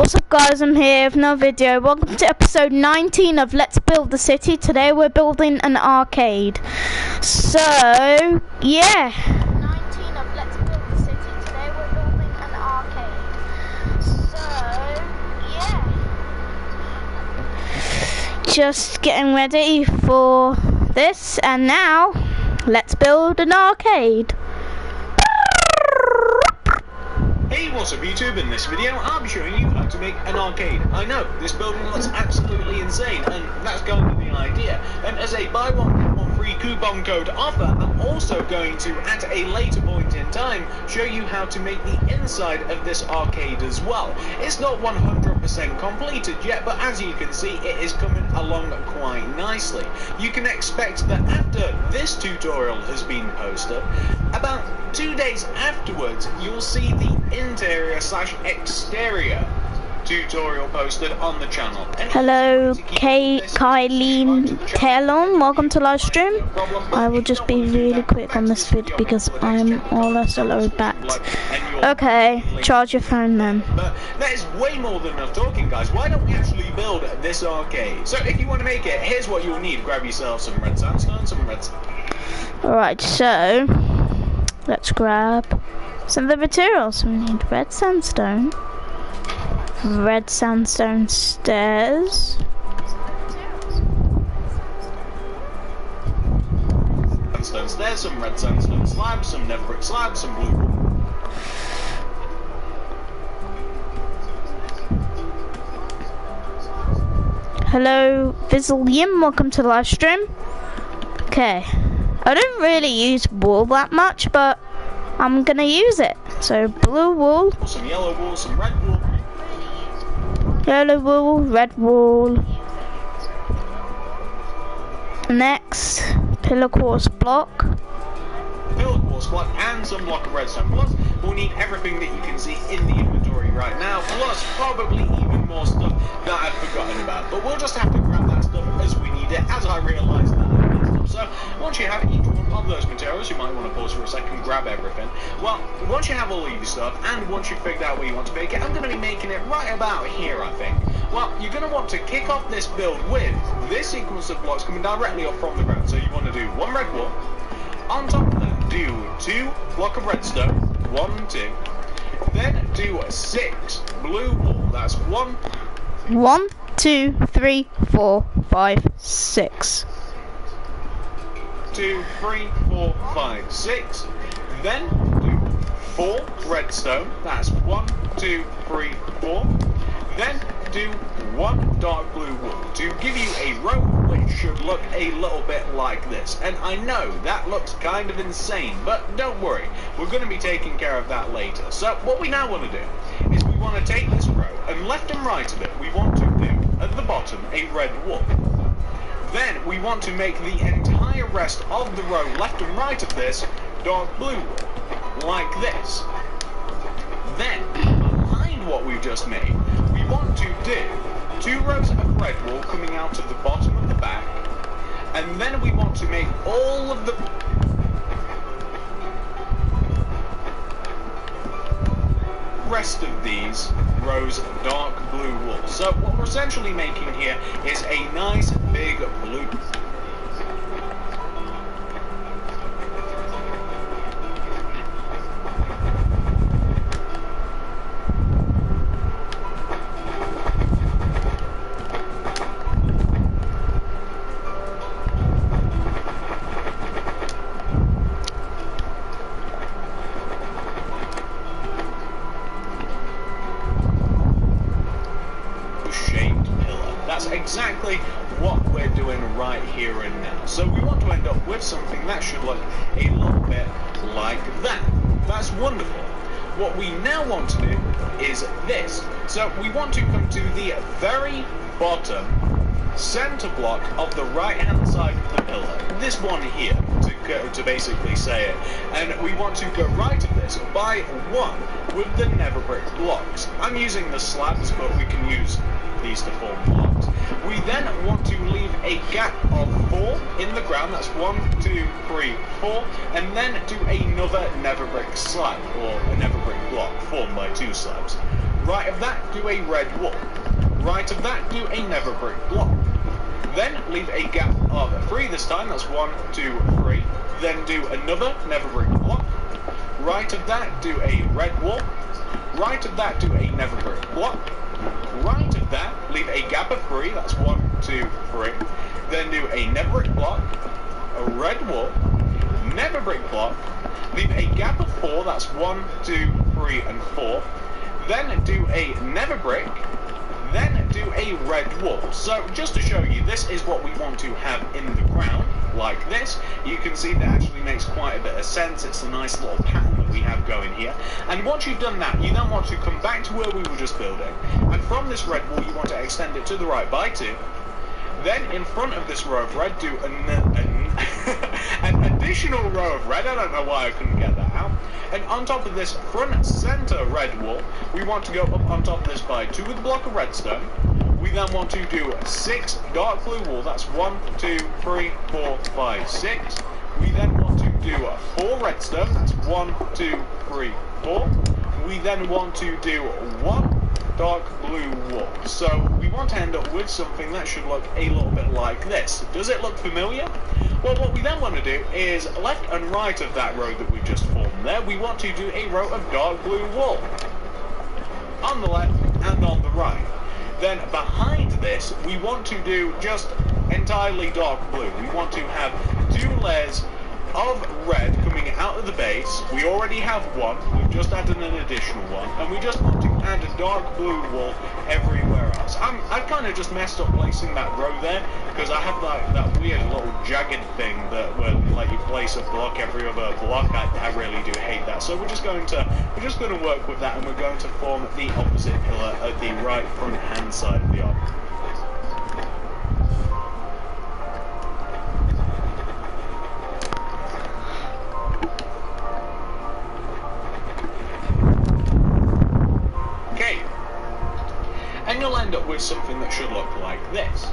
What's up guys, I'm here with another video. Welcome to episode 19 of Let's Build the City. Today we're building an arcade. So, yeah. 19 of Let's Build the City. Today we're building an arcade. So, yeah. Just getting ready for this, and now, let's build an arcade. Hey, what's up YouTube? In this video I'll be showing you how to make an arcade. I know, this building looks absolutely insane, and that's going to be the idea. And as a buy one get one free coupon code offer, I'm also going to, at a later point in time, show you how to make the inside of this arcade as well. It's not 100% completed yet, but as you can see, it is coming along quite nicely. You can expect that after this tutorial has been posted, about 2 days afterwards, you'll see the interior/exterior tutorial posted on the channel. Hello, Kylene Taylor, welcome to live stream. I will just be really quick on this vid because I'm almost a load backed. Okay, charge your phone then. But that is way more than enough talking, guys. Why don't we actually build this arcade? So if you want to make it, here's what you'll need. Grab yourself some red sandstone, some red... Alright, so let's grab some of the materials. We need red sandstone stairs, sandstone stairs, some red sandstone slabs, some nether brick slabs, some blue. Hello, Vizzle Yim, welcome to the live stream. Okay, I don't really use wool that much, but I'm gonna use it. So blue wool, some yellow wool, some red wool. Yellow wool, red wool. Next, pillar quartz block. Pillar quartz block and some block of redstone. Plus, we'll need everything that you can see in the inventory right now. Plus, probably even more stuff that I've forgotten about. But we'll just have to grab that stuff as we need it, as I realise that. So, once you have each one of those materials, you might want to pause for a second, grab everything. Well, once you have all of your stuff, and once you've figured out where you want to make it, I'm going to be making it right about here, I think. Well, you're going to want to kick off this build with this sequence of blocks coming directly up from the ground. So you want to do one red wall. On top of that, do 2 block of redstone. 1, 2. Then do 6 blue wool. That's 1, 2, 3, 4, 5, 6. 2, 3, 4, 5, 6. Then do 4 redstone. That's 1, 2, 3, 4. Then do 1 dark blue wool to give you a row which should look a little bit like this. And I know that looks kind of insane, but don't worry, we're going to be taking care of that later. So what we now want to do is we want to take this row, and left and right of it we want to do at the bottom a red wool. Then we want to make the entire rest of the row left and right of this dark blue wool, like this. Then, behind what we've just made, we want to do 2 rows of red wool coming out of the bottom of the back, and then we want to make all of the rest of these rows of dark blue wool. So what we're essentially making here is a nice big blue. Exactly what we're doing right here and now. So we want to end up with something that should look a little bit like that. That's wonderful. What we now want to do is this. So we want to come to the very bottom center block of the right hand side of the pillar. This one here, to basically say it. And we want to go right of this by 1 with the nether brick blocks. I'm using the slabs, but we can use these to form blocks. We then want to leave a gap of 4 in the ground. That's 1, 2, 3, 4, and then do another nether brick slab, or a nether brick block formed by 2 slabs. Right of that, do a red wall. Right of that, do a nether brick block. Then leave a gap of 3 this time, that's 1, 2, 3. Then do another nether brick block. Right of that, do a red wall. Right of that, do a nether brick block. Right of that, leave a gap of 3, that's 1, 2, 3. Then do a nether brick block, a red wall, nether brick block, leave a gap of 4, that's 1, 2, 3, and 4. Then do a nether brick, then do a red wall. So just to show you, this is what we want to have in the ground, like this. You can see that actually makes quite a bit of sense. It's a nice little pattern that we have going here. And once you've done that, you then want to come back to where we were just building. And from this red wall, you want to extend it to the right by 2. Then in front of this row of red, do an additional row of red. I don't know why I couldn't get that out. And on top of this front center red wall, we want to go up on top of this by 2 with a block of redstone. We then want to do 6 dark blue wall. That's 1, 2, 3, 4, 5, 6. We then want to do 4 redstone. That's 1, 2, 3, 4. We then want to do 1 dark blue wall. So we want to end up with something that should look a little bit like this. Does it look familiar? Well, what we then want to do is left and right of that row that we just formed there, we want to do a row of dark blue wool on the left and on the right. Then behind this, we want to do just entirely dark blue. We want to have 2 layers of red coming out of the base. We already have 1, we've just added an additional one, and we just want to add a dark blue wall everywhere else. I've kind of just messed up placing that row there, because I have that weird little jagged thing that where like you place a block every other block. I really do hate that. So we're just going to work with that, and we're going to form the opposite pillar at the right front hand side of the arc. And you'll end up with something that should look like this.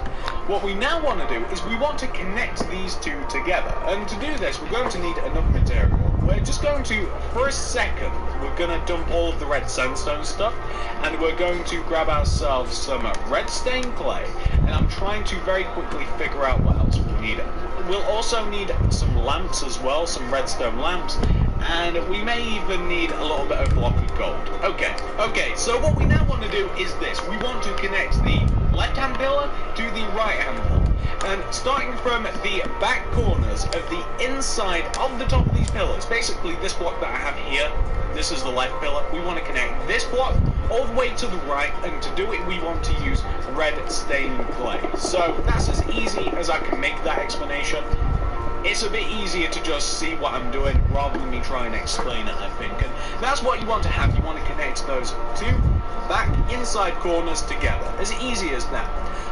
What we now want to do is we want to connect these 2 together, and to do this we're going to need enough material. We're just going to, for a second, we're going to dump all of the red sandstone stuff, and we're going to grab ourselves some red stained clay, and I'm trying to very quickly figure out what else we'll need. We'll also need some lamps as well, some redstone lamps, and we may even need a little bit of block of gold. Okay, so what we now want to do is this. We want to connect the left-hand pillar to the right-hand pillar. And starting from the back corners of the inside of the top of these pillars, basically this block that I have here, this is the left pillar, we want to connect this block all the way to the right, and to do it we want to use red stained clay. So that's as easy as I can make that explanation. It's a bit easier to just see what I'm doing rather than me try and explain it, I think. And that's what you want to have. You want to connect those 2 back inside corners together. As easy as that.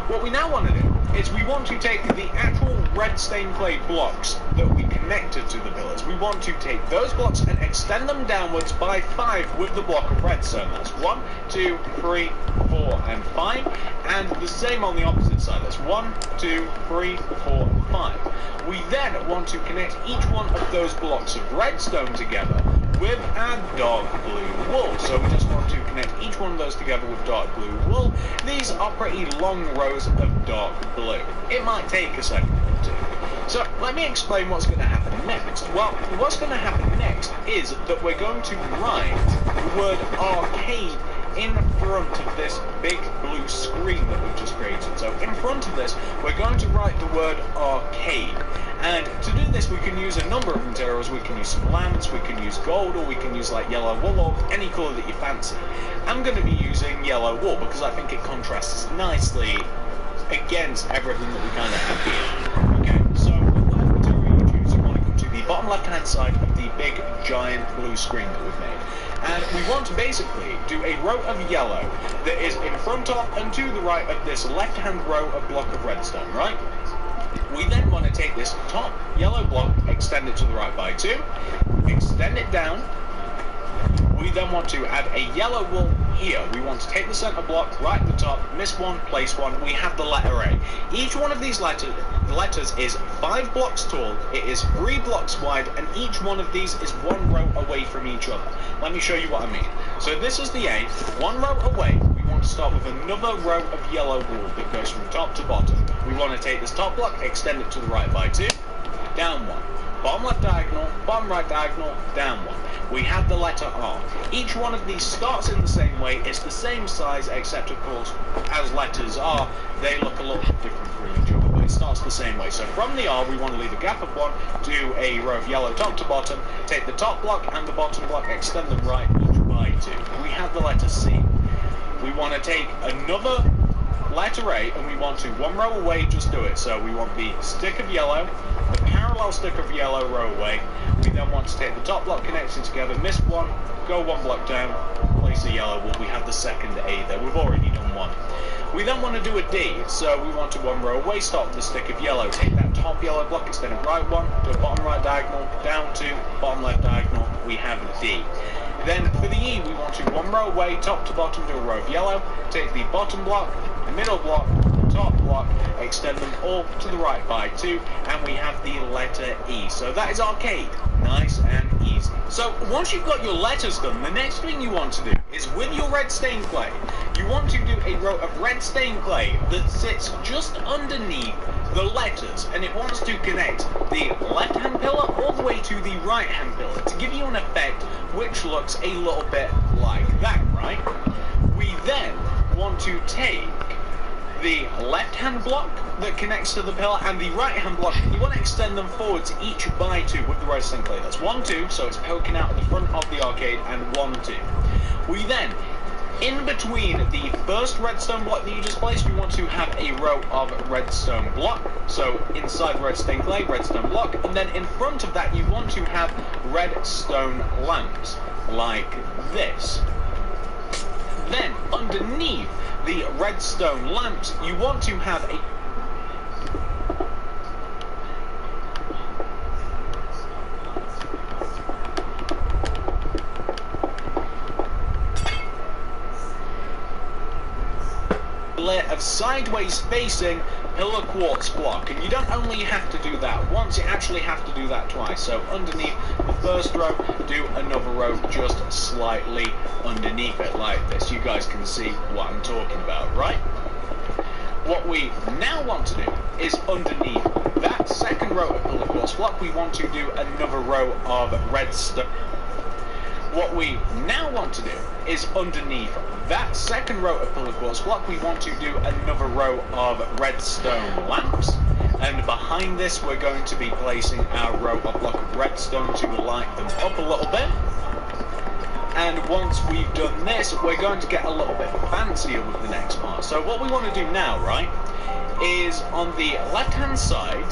What we now want to do is we want to take the actual red stained clay blocks that we connected to the pillars. We want to take those blocks and extend them downwards by 5 with the block of redstone. That's 1, 2, 3, 4, and 5. And the same on the opposite side. That's 1, 2, 3, 4, and 5. We then want to connect each one of those blocks of redstone together with our dark blue wool. So we just want to connect each one of those together with dark blue wool. These are pretty long rows of dark blue. It might take a second or 2. So let me explain what's going to happen next. Well, what's going to happen next is that we're going to write the word arcade in front of this big blue screen that we've just created. So in front of this, we're going to write the word arcade. And to do this, we can use a number of materials. We can use some lamps, we can use gold, or we can use like yellow wool, or any colour that you fancy. I'm going to be using yellow wool because I think it contrasts nicely against everything that we kind of have here. Okay, so whatever material you choose, you want to go to the bottom left-hand side of the big, giant blue screen that we've made. And we want to basically do a row of yellow that is in front of and to the right of this left-hand row of block of redstone, right? We then want to take this top yellow block, extend it to the right by 2, extend it down. We then want to add a yellow wool here. We want to take the center block right at the top, miss 1, place 1. We have the letter A. Each one of these letters letters is 5 blocks tall, it is 3 blocks wide, and each one of these is 1 row away from each other. Let me show you what I mean. So this is the A, 1 row away, we want to start with another row of yellow wool that goes from top to bottom. We want to take this top block, extend it to the right by 2, down 1. Bottom left diagonal, bottom right diagonal, down 1. We have the letter R. Each one of these starts in the same way, it's the same size, except of course, as letters are, they look a little different from each other, but it starts the same way. So from the R, we want to leave a gap of 1, do a row of yellow top to bottom, take the top block and the bottom block, extend them right, each by 2. We have the letter C. We want to take another letter A, and we want to 1 row away, just do it. So we want the stick of yellow, the parallel stick of yellow row away. We then want to take the top block, connect it together, miss 1, go 1 block down, place a yellow wool. We have the second A there. We've already done 1. We then want to do a D, so we want to 1 row away, start with the stick of yellow, take that top yellow block, extend it right 1, do a bottom right diagonal, down 2, bottom left diagonal, we have a D. Then for the E, we want to 1 row away, top to bottom, do a row of yellow, take the bottom block, middle block, top block, extend them all to the right by 2, and we have the letter E. So that is arcade. Nice and easy. So once you've got your letters done, the next thing you want to do is with your red stained clay, you want to do a row of red stained clay that sits just underneath the letters, and it wants to connect the left hand pillar all the way to the right hand pillar to give you an effect which looks a little bit like that, right? We then want to take the left hand block that connects to the pillar and the right hand block, you want to extend them forwards each by 2 with the red stained clay. That's 1, 2, so it's poking out at the front of the arcade, and 1, 2. We then, in between the first redstone block that you just placed, we want to have a row of redstone block. So inside red stained clay, redstone block, and then in front of that you want to have redstone lamps, like this. Then underneath the redstone lamps, you want to have a layer of sideways facing pillar quartz block, and you don't only have to do that once, you actually have to do that twice. So underneath the first row, do another row just slightly underneath it like this. You guys can see what I'm talking about, right? What we now want to do is underneath that second row of pillar quartz block, we want to do another row of redstone. What we now want to do is underneath that second row of pillar quartz block, we want to do another row of redstone lamps, and behind this we're going to be placing our row of block of redstone to light them up a little bit. And once we've done this, we're going to get a little bit fancier with the next part. So what we want to do now, right, is on the left hand side,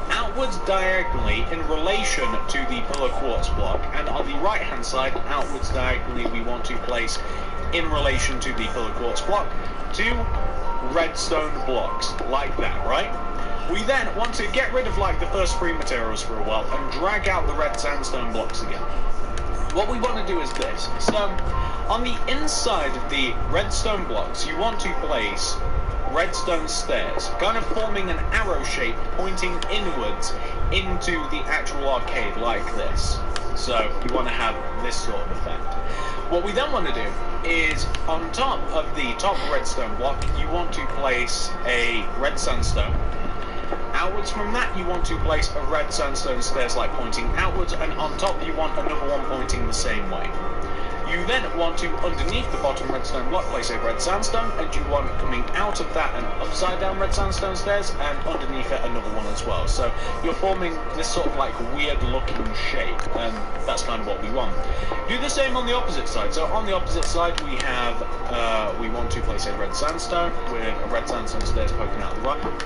outwards diagonally in relation to the pillar quartz block, and on the right hand side, outwards diagonally, we want to place in relation to the pillar quartz block 2 redstone blocks, like that, right? We then want to get rid of like the first 3 materials for a while and drag out the red sandstone blocks again. What we want to do is this. So on the inside of the redstone blocks, you want to place redstone stairs, kind of forming an arrow shape pointing inwards into the actual arcade like this. So you want to have this sort of effect. What we then want to do is on top of the top redstone block, you want to place a red sandstone. Outwards from that, you want to place a red sandstone stairs like pointing outwards, and on top you want another one pointing the same way. You then want to, underneath the bottom redstone block, place a red sandstone, and you want coming out of that an upside down red sandstone stairs, and underneath it another one as well. So you're forming this sort of like weird looking shape, and that's kind of what we want. Do the same on the opposite side. So on the opposite side we have, we want to place a red sandstone with a red sandstone stairs poking out the right.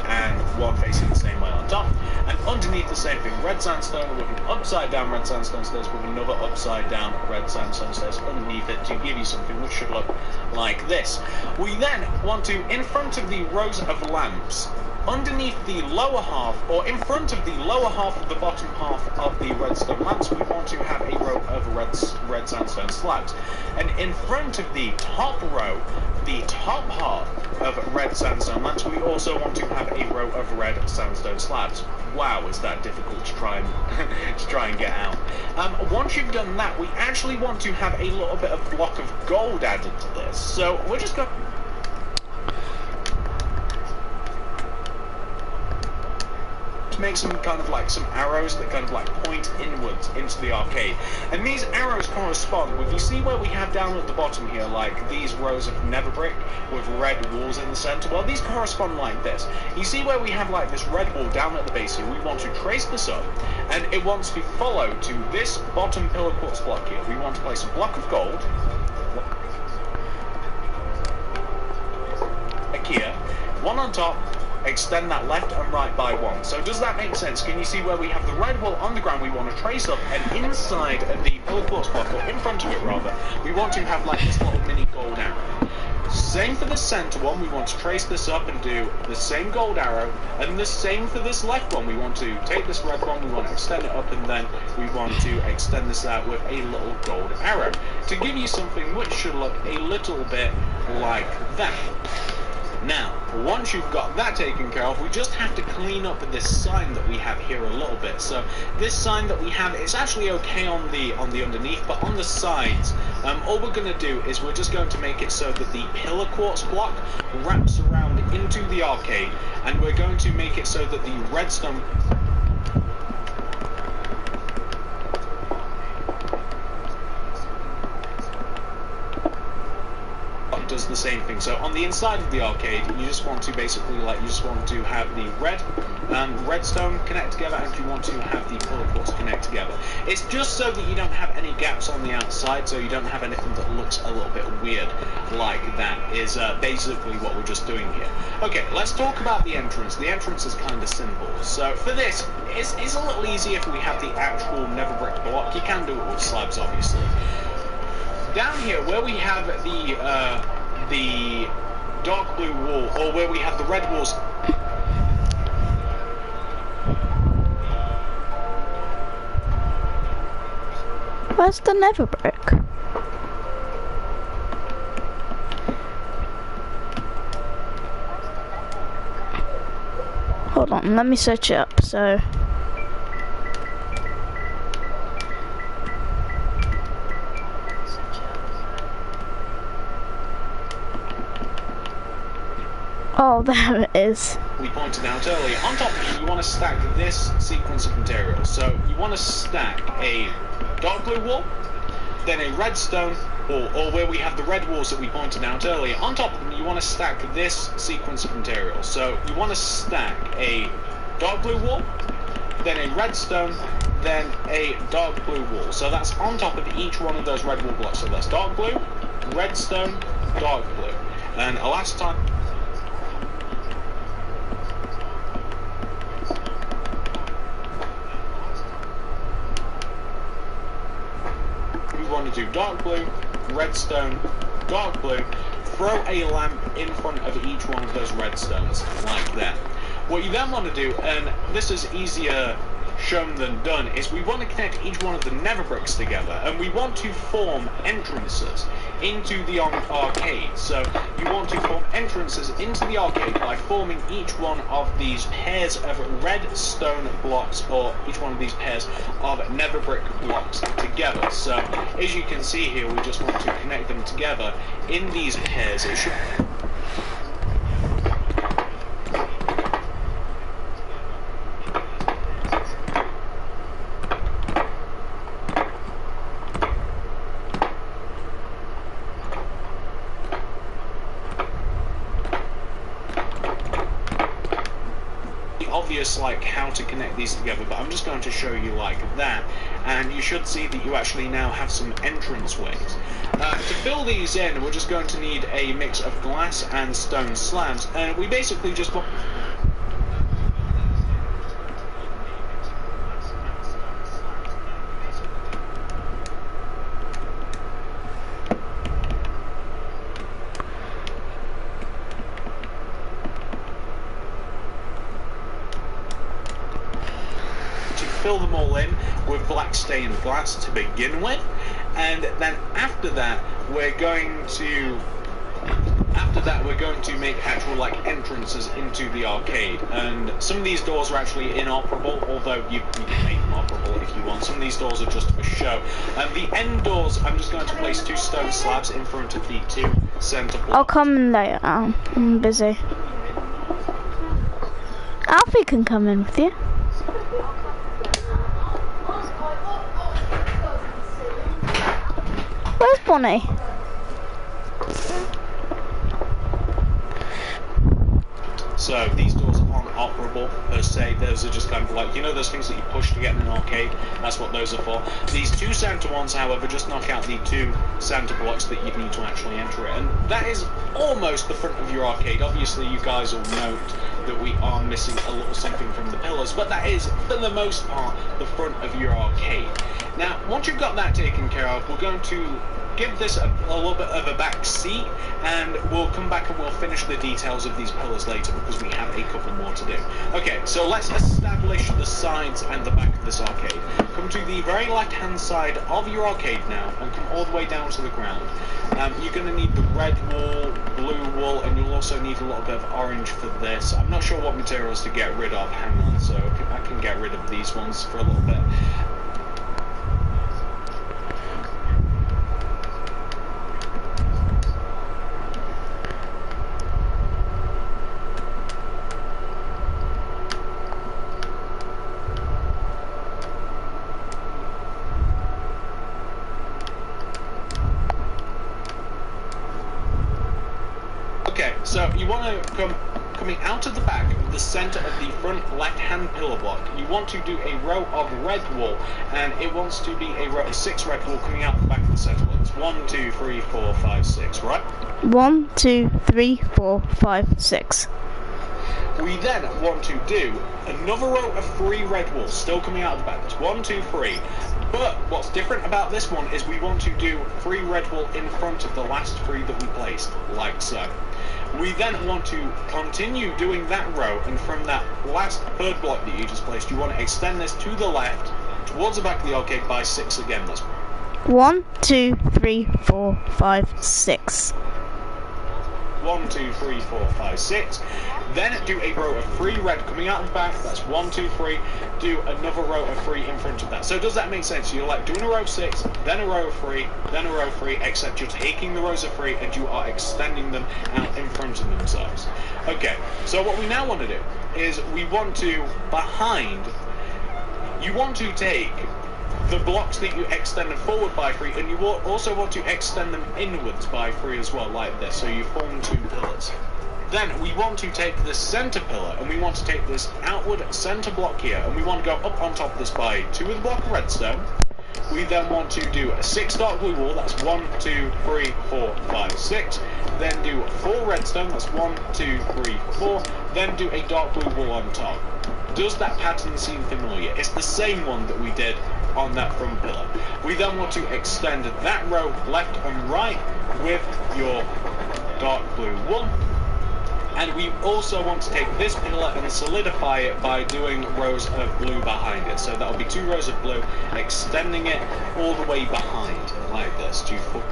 And one facing the same way on top, and underneath the same thing, red sandstone with an upside down red sandstone stairs with another upside down red sandstone stairs underneath it to give you something which should look like this. We then want to, in front of the rows of lamps, underneath the lower half, or in front of the lower half of the bottom half of the redstone lamps, we want to have a row of red sandstone slabs. And in front of the top row, the top half of red sandstone lamps, we also want to have a row of red sandstone slabs. Wow, is that difficult to try and get out. Once you've done that, we actually want to have a little bit of block of gold added to this. So we're just going to make some kind of like some arrows that kind of like point inwards into the arcade, and these arrows correspond with, you see where we have down at the bottom here like these rows of nether brick with red walls in the center? Well, these correspond like this. You see where we have like this red wall down at the base here? We want to trace this up, and it wants to follow to this bottom pillar quartz block here. We want to place a block of gold here, one on top, extend that left and right by one. So does that make sense? Can you see where we have the red wall on the ground we want to trace up, and inside of the pillar quartz block, or in front of it rather, we want to have like this little mini gold arrow. Same for the center one, we want to trace this up and do the same gold arrow, and the same for this left one. We want to take this red one, we want to extend it up, and then we want to extend this out with a little gold arrow to give you something which should look a little bit like that. Now, once you've got that taken care of, we just have to clean up this sign that we have here a little bit. So this sign that we have, it's actually okay on the underneath, but on the sides, all we're going to do is we're just going to make it so that the pillar quartz block wraps around into the arcade, and we're going to make it so that the redstone does the same thing. So on the inside of the arcade, you just want to basically have the redstone connect together, and you want to have the pillar quartz connect together. It's just so that you don't have any gaps on the outside, so you don't have anything that looks a little bit weird like that, is basically what we're just doing here. Okay, let's talk about the entrance. The entrance is kind of simple. So for this, it's a little easier if we have the actual nether brick block. You can do it with slabs, obviously. Down here, where we have the dark blue wall, or where we have the red walls, where's the nether brick? Hold on, let me search it up. So oh, there it is. We pointed out earlier. On top of it, you want to stack this sequence of materials. So you want to stack a dark blue wall, then a redstone, or where we have the red walls that we pointed out earlier. On top of them, you want to stack this sequence of materials. So you want to stack a dark blue wall, then a redstone, then a dark blue wall. So that's on top of each one of those red wall blocks. So that's dark blue, redstone, dark blue. And last time, want to do dark blue, redstone, dark blue, throw a lamp in front of each one of those redstones, like that. What you then want to do, and this is easier shown than done, is we want to connect each one of the nether bricks together, and we want to form entrances into the arcade. So you want to form entrances into the arcade by forming each one of these pairs of redstone blocks, or each one of these pairs of nether brick blocks together. So as you can see here, we just want to connect them together in these pairs. It should obvious like how to connect these together, but I'm just going to show you like that, and you should see that you actually now have some entrance ways. To fill these in, we're just going to need a mix of glass and stone slabs, and we basically just want fill them all in with black stained glass to begin with, and then after that we're going to make actual like entrances into the arcade. And some of these doors are actually inoperable, although you can make them operable if you want. Some of these doors are just for show. The end doors, I'm just going to place 2 stone slabs in front of the 2 center blocks. I'll come later. I'm busy. Alfie can come in with you. Where's Bonnie? So these doors aren't operable per se. Those are just kind of like, you know, those things that you push to get in an arcade. That's what those are for. These 2 center ones, however, just knock out the 2 center blocks that you need to actually enter it. And that is almost the front of your arcade. Obviously, you guys will note that we are missing a little something from the pillars, but that is, for the most part, the front of your arcade. Now, once you've got that taken care of, we're going to give this a little bit of a back seat, and we'll come back and we'll finish the details of these pillars later because we have a couple more to do. Okay, so let's establish the sides and the back of this arcade. Come to the very left hand side of your arcade now and come all the way down to the ground. You're going to need the red wool, blue wool, and you'll also need a little bit of orange for this. I'm not sure what materials to get rid of, hang on, so I can get rid of these ones for a little bit. Okay, so you want to coming out of the back of the center of the front left-hand pillar block, you want to do a row of red wool, and it wants to be a row of 6 red wool coming out the back of the center block. It's 1, 2, 3, 4, 5, 6, right? 1, 2, 3, 4, 5, 6. We then want to do another row of 3 red wool, still coming out of the back. That's 1, 2, 3. But what's different about this one is we want to do 3 red wool in front of the last 3 that we placed, like so. We then want to continue doing that row, and from that last 3rd block that you just placed, you want to extend this to the left, towards the back of the arcade by 6 again. That's 1, 2, 3, 4, 5, 6. 1, 2, 3, 4, 5, 6. Then do a row of 3 red coming out of the back. That's 1, 2, 3. Do another row of 3 in front of that. So does that make sense? You're like doing a row of 6, then a row of 3, then a row of 3, except you're taking the rows of 3 and you are extending them out in front of themselves. Okay, so what we now want to do is we want to, you want to take the blocks that you extended forward by 3, and you also want to extend them inwards by 3 as well, like this, so you form 2 pillars. Then we want to take this center pillar, and we want to take this outward center block here, and we want to go up on top of this by 2 of the block of redstone. We then want to do a 6 dark blue wool, that's 1, 2, 3, 4, 5, 6. Then do 4 redstone, that's 1, 2, 3, 4. Then do a dark blue wool on top. Does that pattern seem familiar? It's the same one that we did on that front pillar. We then want to extend that row left and right with your dark blue wool. And we also want to take this pillar and solidify it by doing rows of blue behind it. So that'll be 2 rows of blue, extending it all the way behind, like this. 2, 4.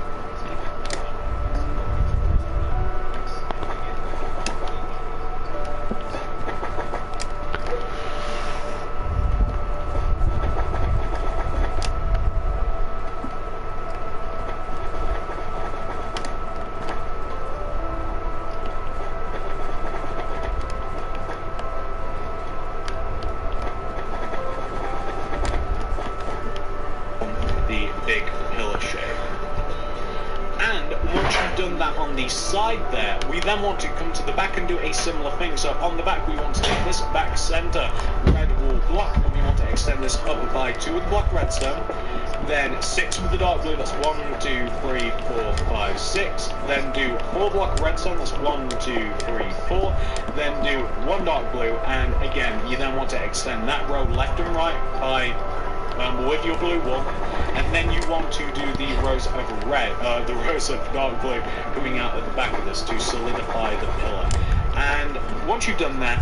Big pillar shape. And once you've done that on the side there, we then want to come to the back and do a similar thing. So on the back we want to take this back center red wool block, and we want to extend this up by 2 of the block redstone, then 6 with the dark blue, that's 1, 2, 3, 4, 5, 6. Then do 4 block redstone, that's 1, 2, 3, 4. Then do 1 dark blue, and again you then want to extend that row left and right by with your blue wool, and then you want to do the rows of red, the rows of dark blue coming out at the back of this to solidify the pillar. And once you've done that,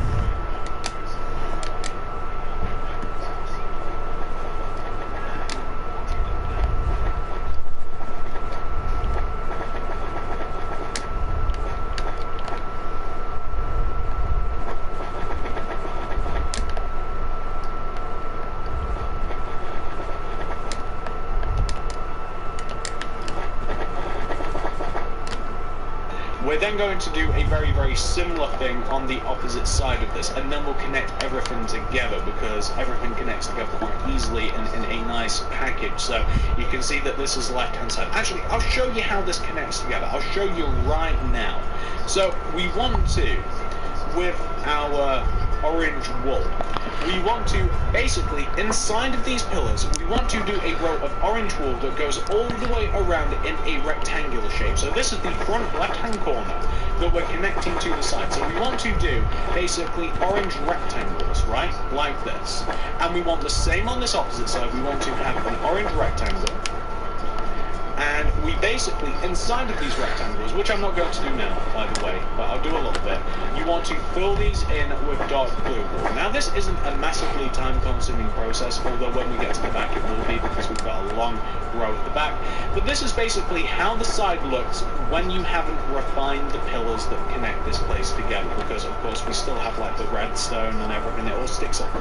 going to do a very, very similar thing on the opposite side of this, and then we'll connect everything together, because everything connects together quite easily in a nice package. So you can see that this is the left-hand side. Actually, I'll show you how this connects together. I'll show you right now. So we want to, with our orange wool, we want to basically, inside of these pillars, we want to do a row of orange wool that goes all the way around in a rectangular shape. So this is the front left-hand corner that we're connecting to the side. So we want to do basically orange rectangles, right, like this. And we want the same on this opposite side. We want to have an orange rectangle. And we basically, inside of these rectangles, which I'm not going to do now, by the way, but I'll do a little bit, you want to fill these in with dark blue wool. Now, this isn't a massively time-consuming process, although when we get to the back it will be, because we've got a long row at the back. But this is basically how the side looks when you haven't refined the pillars that connect this place together, because, of course, we still have, like, the redstone and everything. It all sticks up.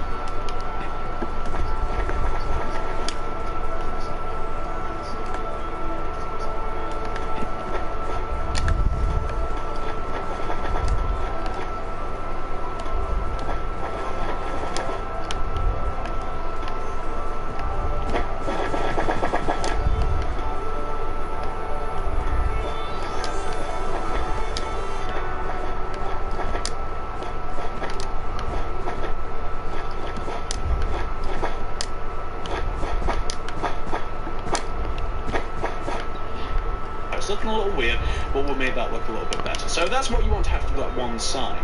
Looking a little weird, but we'll make that look a little bit better. So that's what you want to have to do at one side.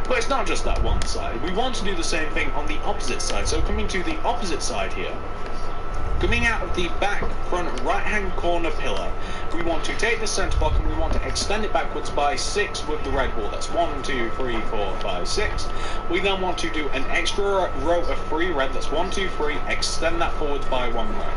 But it's not just that one side. We want to do the same thing on the opposite side. So coming to the opposite side here, coming out of the back front right-hand corner pillar, we want to take the centre block and we want to extend it backwards by 6 with the red wool. That's 1, 2, 3, 4, 5, 6. We then want to do an extra row of 3 red. That's 1, 2, 3. Extend that forwards by 1 row.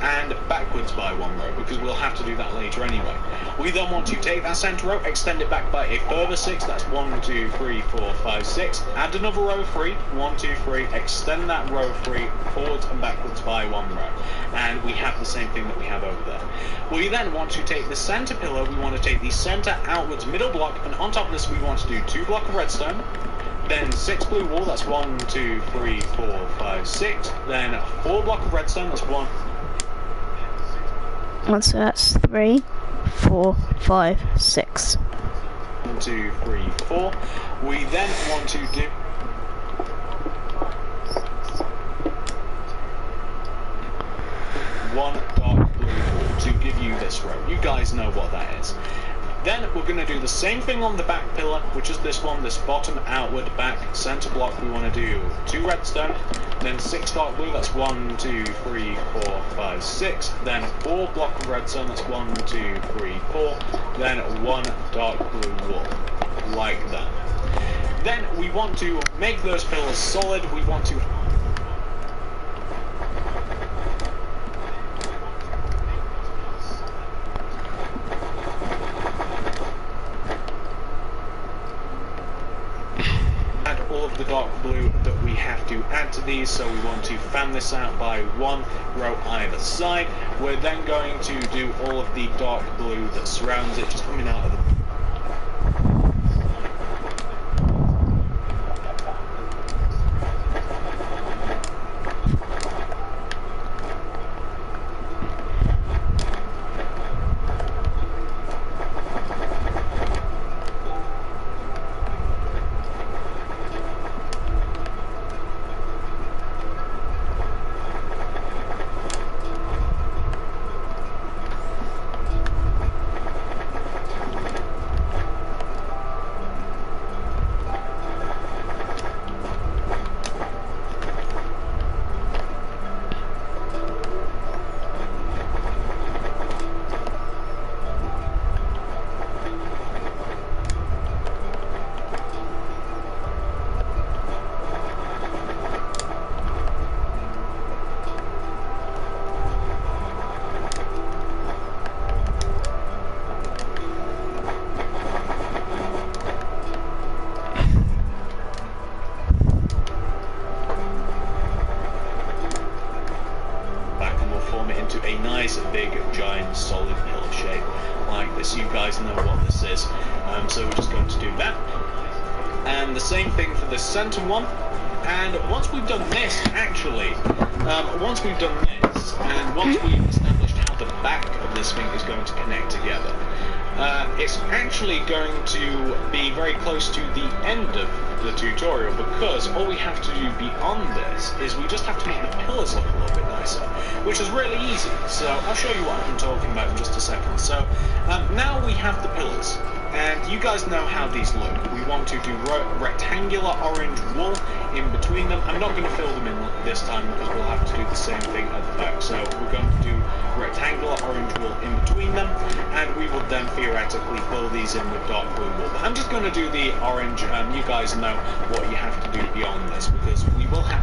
And backwards by 1 row, because we'll have to do that later anyway. We then want to take that centre row, extend it back by a further 6, that's 1, 2, 3, 4, 5, 6, add another row of 3, 1, 2, 3, extend that row of 3 forwards and backwards by 1 row. And we have the same thing that we have over there. We then want to take the centre pillar, we want to take the centre outwards middle block, and on top of this we want to do 2 blocks of redstone, then 6 blue wool, that's 1, 2, 3, 4, 5, 6, then 4 blocks of redstone, that's 1, so that's 3, 4, 5, 6. 1, 2, 3, 4. We then want to do 1 dark blue wool to give you this row. You guys know what that is. Then we're going to do the same thing on the back pillar, which is this one, this bottom outward back centre block. We want to do 2 redstone, then 6 dark blue, that's 1, 2, 3, 4, 5, 6, then 4 block of redstone, that's 1, 2, 3, 4, then 1 dark blue wool, like that. Then we want to make those pillars solid. We want to the dark blue that we have to add to these, so we want to fan this out by 1 row either side. We're then going to do all of the dark blue that surrounds it, just coming out of the so we're just going to do that. And the same thing for the center one. And once we've done this, actually, once we've done this, and once we've established how the back of this thing is going to connect together, it's actually going to be very close to the end of the tutorial, because all we have to do beyond this is we just have to make the pillars look a little bit nicer, which is really easy. So I'll show you what I'm talking about in just a second. So now we have the pillars, and you guys know how these look. We want to do rectangular orange wool in between them. I'm not going to fill them in this time because we'll have to do the same thing at the back. So we're going to do rectangular orange wool in between them, and we will then theoretically fill these in with dark blue wool. But I'm just going to do the orange. You guys know what you have to do beyond this, because we will have...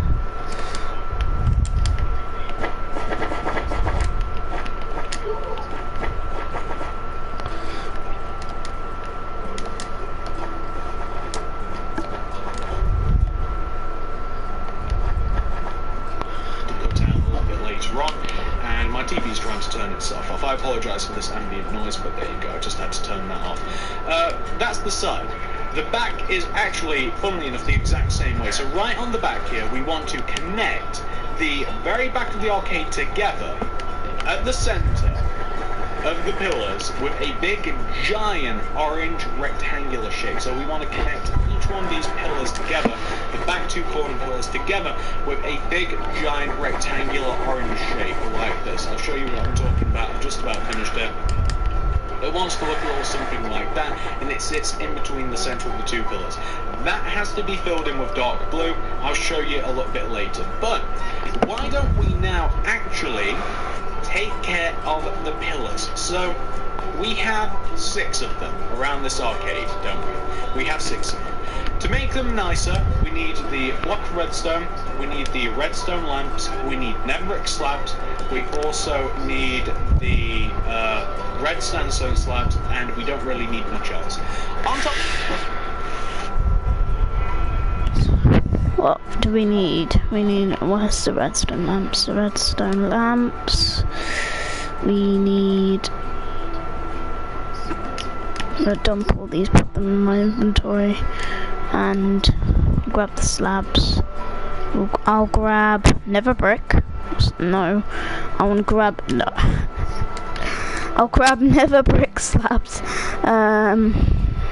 TV's trying to turn itself off. I apologise for this ambient noise, but there you go, I just had to turn that off. That's the side. The back is actually, funnily enough, the exact same way. So right on the back here, we want to connect the very back of the arcade together at the centre of the pillars with a big, giant, orange rectangular shape. So we want to connect each one of these pillars together, the back two corner pillars together, with a big, giant, rectangular orange shape like this. I'll show you what I'm talking about. I've just about finished it. It wants to look a little something like that, and it sits in between the centre of the two pillars. That has to be filled in with dark blue. I'll show you a little bit later. But why don't we now actually take care of the pillars? So we have 6 of them around this arcade, don't we? We have 6 of them. To make them nicer, we need the block of redstone, we need the redstone lamps, we need nether brick slabs, we also need the red sandstone slabs, and we don't really need much else. On top... What do we need? We need, where's the redstone lamps? The redstone lamps. We need... I'm gonna dump all these, put them in my inventory, and grab the slabs. I'll grab nether brick. No, I want to grab, no. I'll grab nether brick slabs.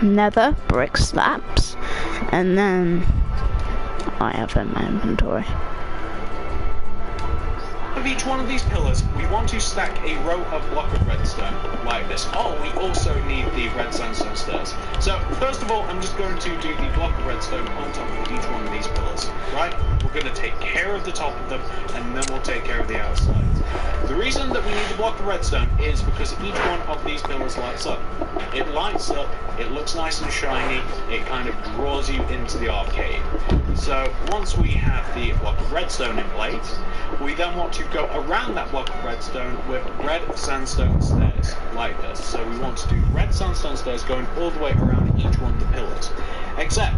Nether brick slabs, and then I have in my inventory. Of each one of these pillars, we want to stack a row of block of redstone like this. Oh, we also need the red sandstone stairs. So first of all, I'm just going to do the block of redstone on top of each one of these pillars. Right? We're going to take care of the top of them, and then we'll take care of the outside. The reason that we need the block of redstone is because each one of these pillars lights up. It lights up, it looks nice and shiny, it kind of draws you into the arcade. So once we have the block of redstone in place, we then want to go around that block of redstone with red sandstone stairs, like this. So we want to do red sandstone stairs going all the way around each one of the pillars. Except...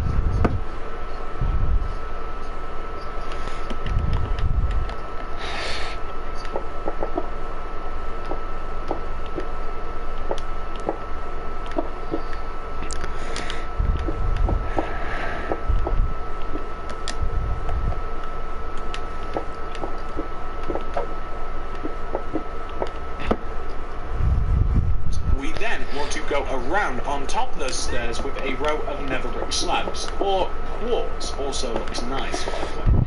go around on top of those stairs with a row of nether brick slabs, or quartz, also looks nice by the way.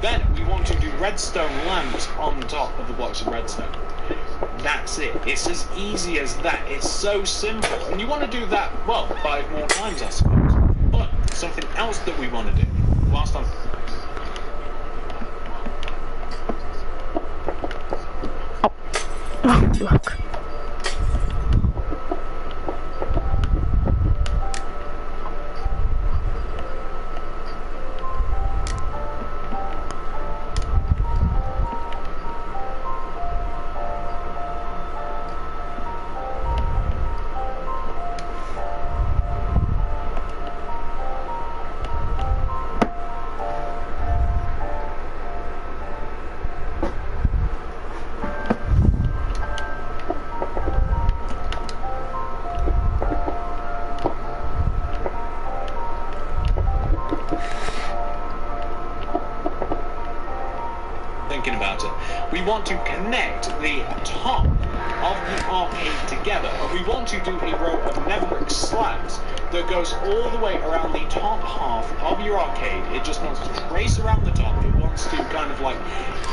Then we want to do redstone lamps on top of the blocks of redstone. That's it. It's as easy as that. It's so simple. And you want to do that, well, 5 more times I suppose. But something else that we want to do, whilst I'm... Oh, look. about it. We want to connect the top of the arcade together, and we want to do a row of netherbrick slabs that goes all the way around the top half of your arcade. It just wants to trace around the top. It wants to kind of like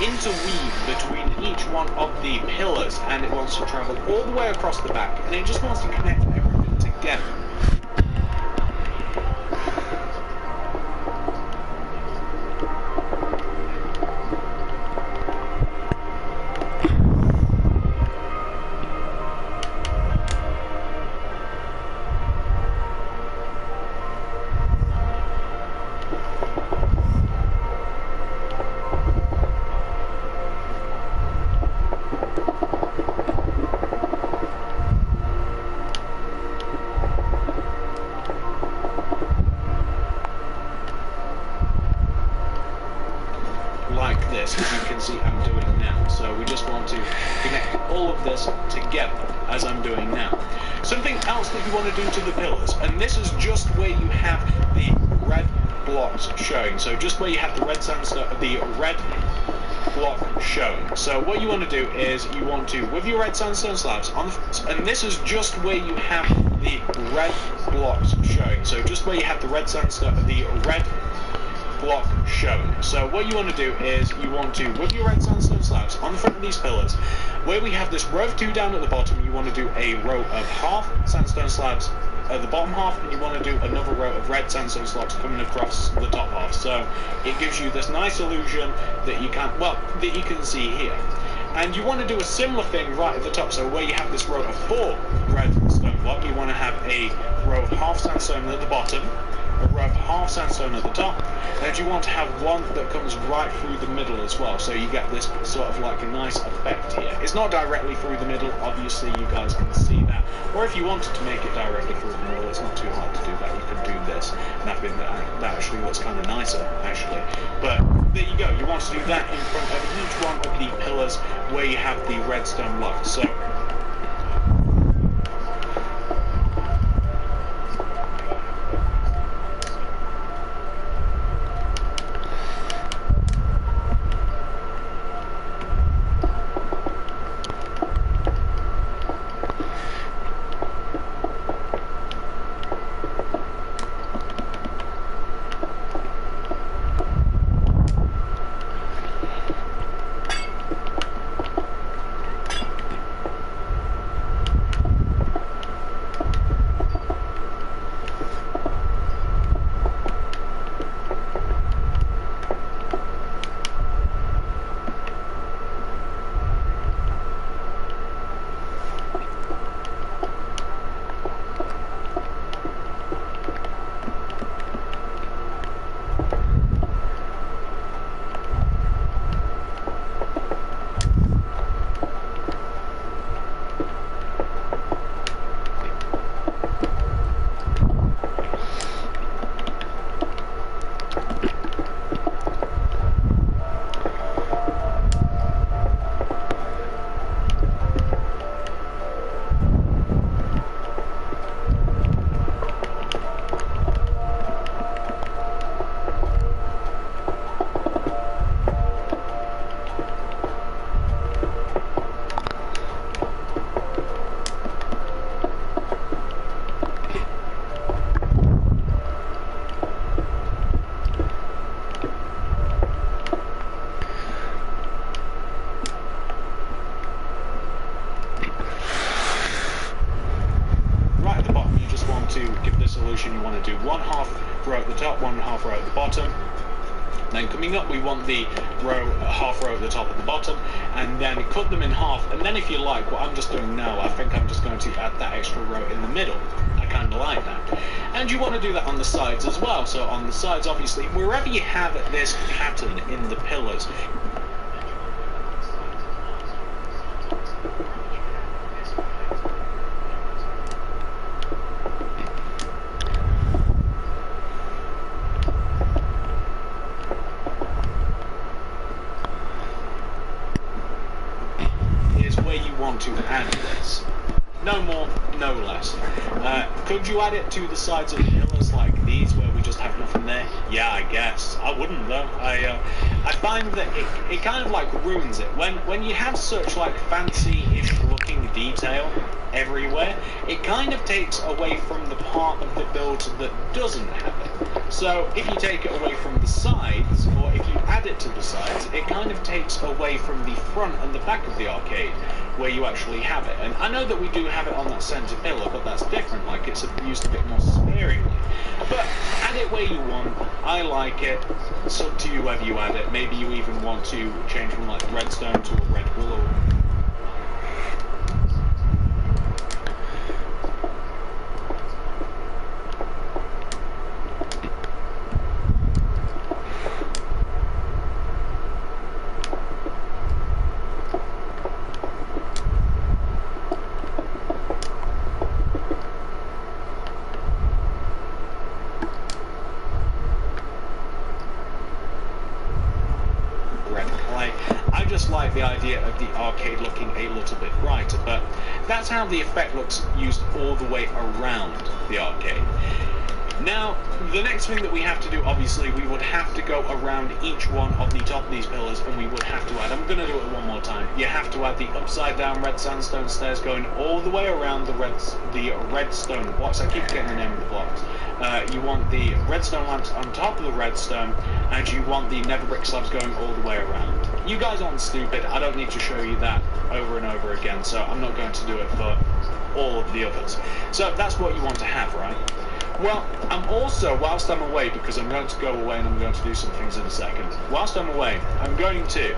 interweave between each one of the pillars, and it wants to travel all the way across the back, and it just wants to connect everything together. Like this, as you can see I'm doing now. So we just want to connect all of this together as I'm doing now. Something else that you want to do to the pillars, and this is just where you have the red blocks showing. So just where you have the red sandstone, the red block showing. So what you want to do is you want to, with your red sandstone slabs on the, and this is just where you have the red blocks showing. So just where you have the red sandstone, the red block shown. So what you want to do is you want to, with your red sandstone slabs on the front of these pillars, where we have this row of 2 down at the bottom, you want to do a row of half sandstone slabs at the bottom half, and you want to do another row of red sandstone slabs coming across the top half. So it gives you this nice illusion that you can, well, that you can see here. And you want to do a similar thing right at the top. So where you have this row of 4 red stone block, you want to have a row of half sandstone at the bottom, a row of half sandstone at the top, and you want to have one that comes right through the middle as well, so you get this sort of like a nice effect here. It's not directly through the middle, obviously you guys can see that, or if you wanted to make it directly through the middle, it's not too hard to do that. You can do this, and I think that actually looks kind of nicer, actually. But there you go, you want to do that in front of each one of the pillars where you have the redstone block. So to give this illusion, you want to do 1/2 row at the top, 1/2 row at the bottom. Then coming up, we want the half row at the top at the bottom, and then cut them in half. And then if you like, what I'm just doing now, I think I'm just going to add that extra row in the middle. I kind of like that. And you want to do that on the sides as well. So on the sides, obviously, wherever you have this pattern in the pillars, to add this. No more, no less. Could you add it to the sides of the pillars like these, where we just have nothing there? Yeah, I guess. I wouldn't though. I find that it kind of like ruins it when you have such like fancy-ish looking detail everywhere. It kind of takes away from the part of the build that doesn't have it. So if you take it away from the sides, or if you add it to the sides, it kind of takes away from the front and the back of the arcade, where you actually have it. And I know that we do have it on that centre pillar, but that's different, like it's used a bit more sparingly. But add it where you want. I like it. It's up to you whether you add it. Maybe you even want to change from like redstone to a red wool. Like the idea of the arcade looking a little bit brighter, but that's how the effect looks used all the way around the arcade. Now, the next thing that we have to do, obviously, we would have to go around each one of the top of these pillars, and we would have to add, I'm going to do it one more time, you have to add the upside down red sandstone stairs going all the way around the redstone blocks. I keep forgetting the name of the blocks. You want the redstone lamps on top of the redstone, and you want the nether brick slabs going all the way around. You guys aren't stupid, I don't need to show you that over and over again, so I'm not going to do it for all of the others. So that's what you want to have, right? Well, I'm also, whilst I'm away, because I'm going to go away and I'm going to do some things in a second, whilst I'm away, I'm going to,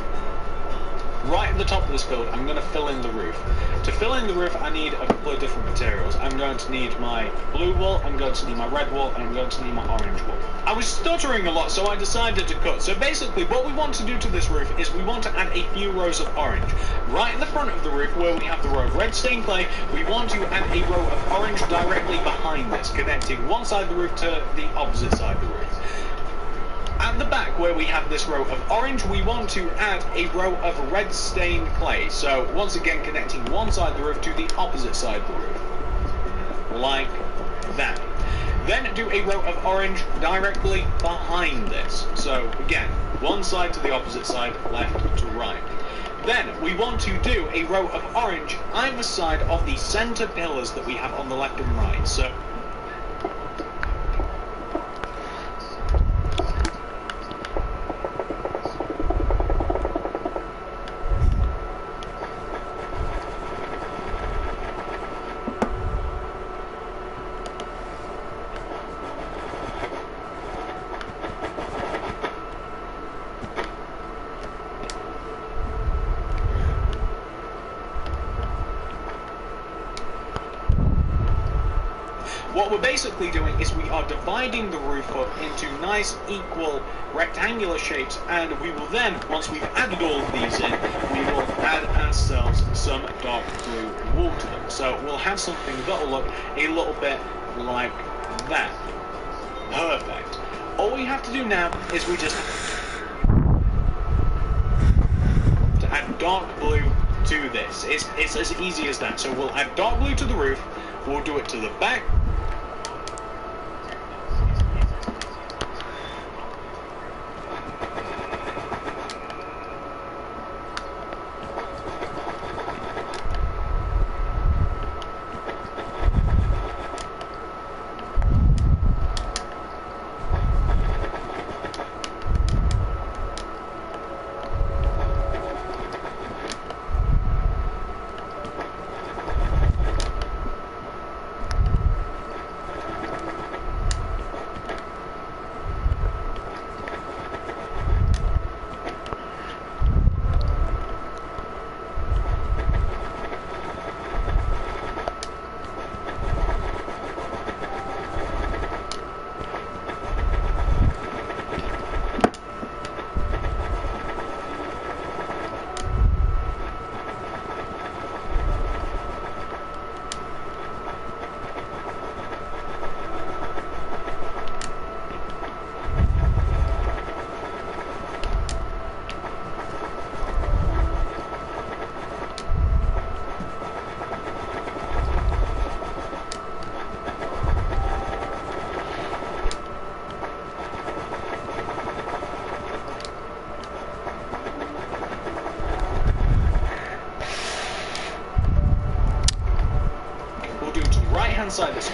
right at the top of this build, I'm going to fill in the roof. To fill in the roof, I need a couple of different materials. I'm going to need my blue wool, I'm going to need my red wool, and I'm going to need my orange wool. I was stuttering a lot, so I decided to cut. So basically, what we want to do to this roof is we want to add a few rows of orange. Right in the front of the roof, where we have the row of red stained clay, we want to add a row of orange directly behind this, connecting one side of the roof to the opposite side of the roof. At the back, where we have this row of orange, we want to add a row of red stained clay. So, once again, connecting one side of the roof to the opposite side of the roof. Like that. Then do a row of orange directly behind this. So, again, one side to the opposite side, left to right. Then, we want to do a row of orange either side of the centre pillars that we have on the left and right. So, what we're basically doing is we are dividing the roof up into nice equal rectangular shapes, and we will then, once we've added all of these in, we will add ourselves some dark blue wool to them. So we'll have something that'll look a little bit like that. Perfect. All we have to do now is we just to add dark blue to this. It's as easy as that. So we'll add dark blue to the roof, we'll do it to the back,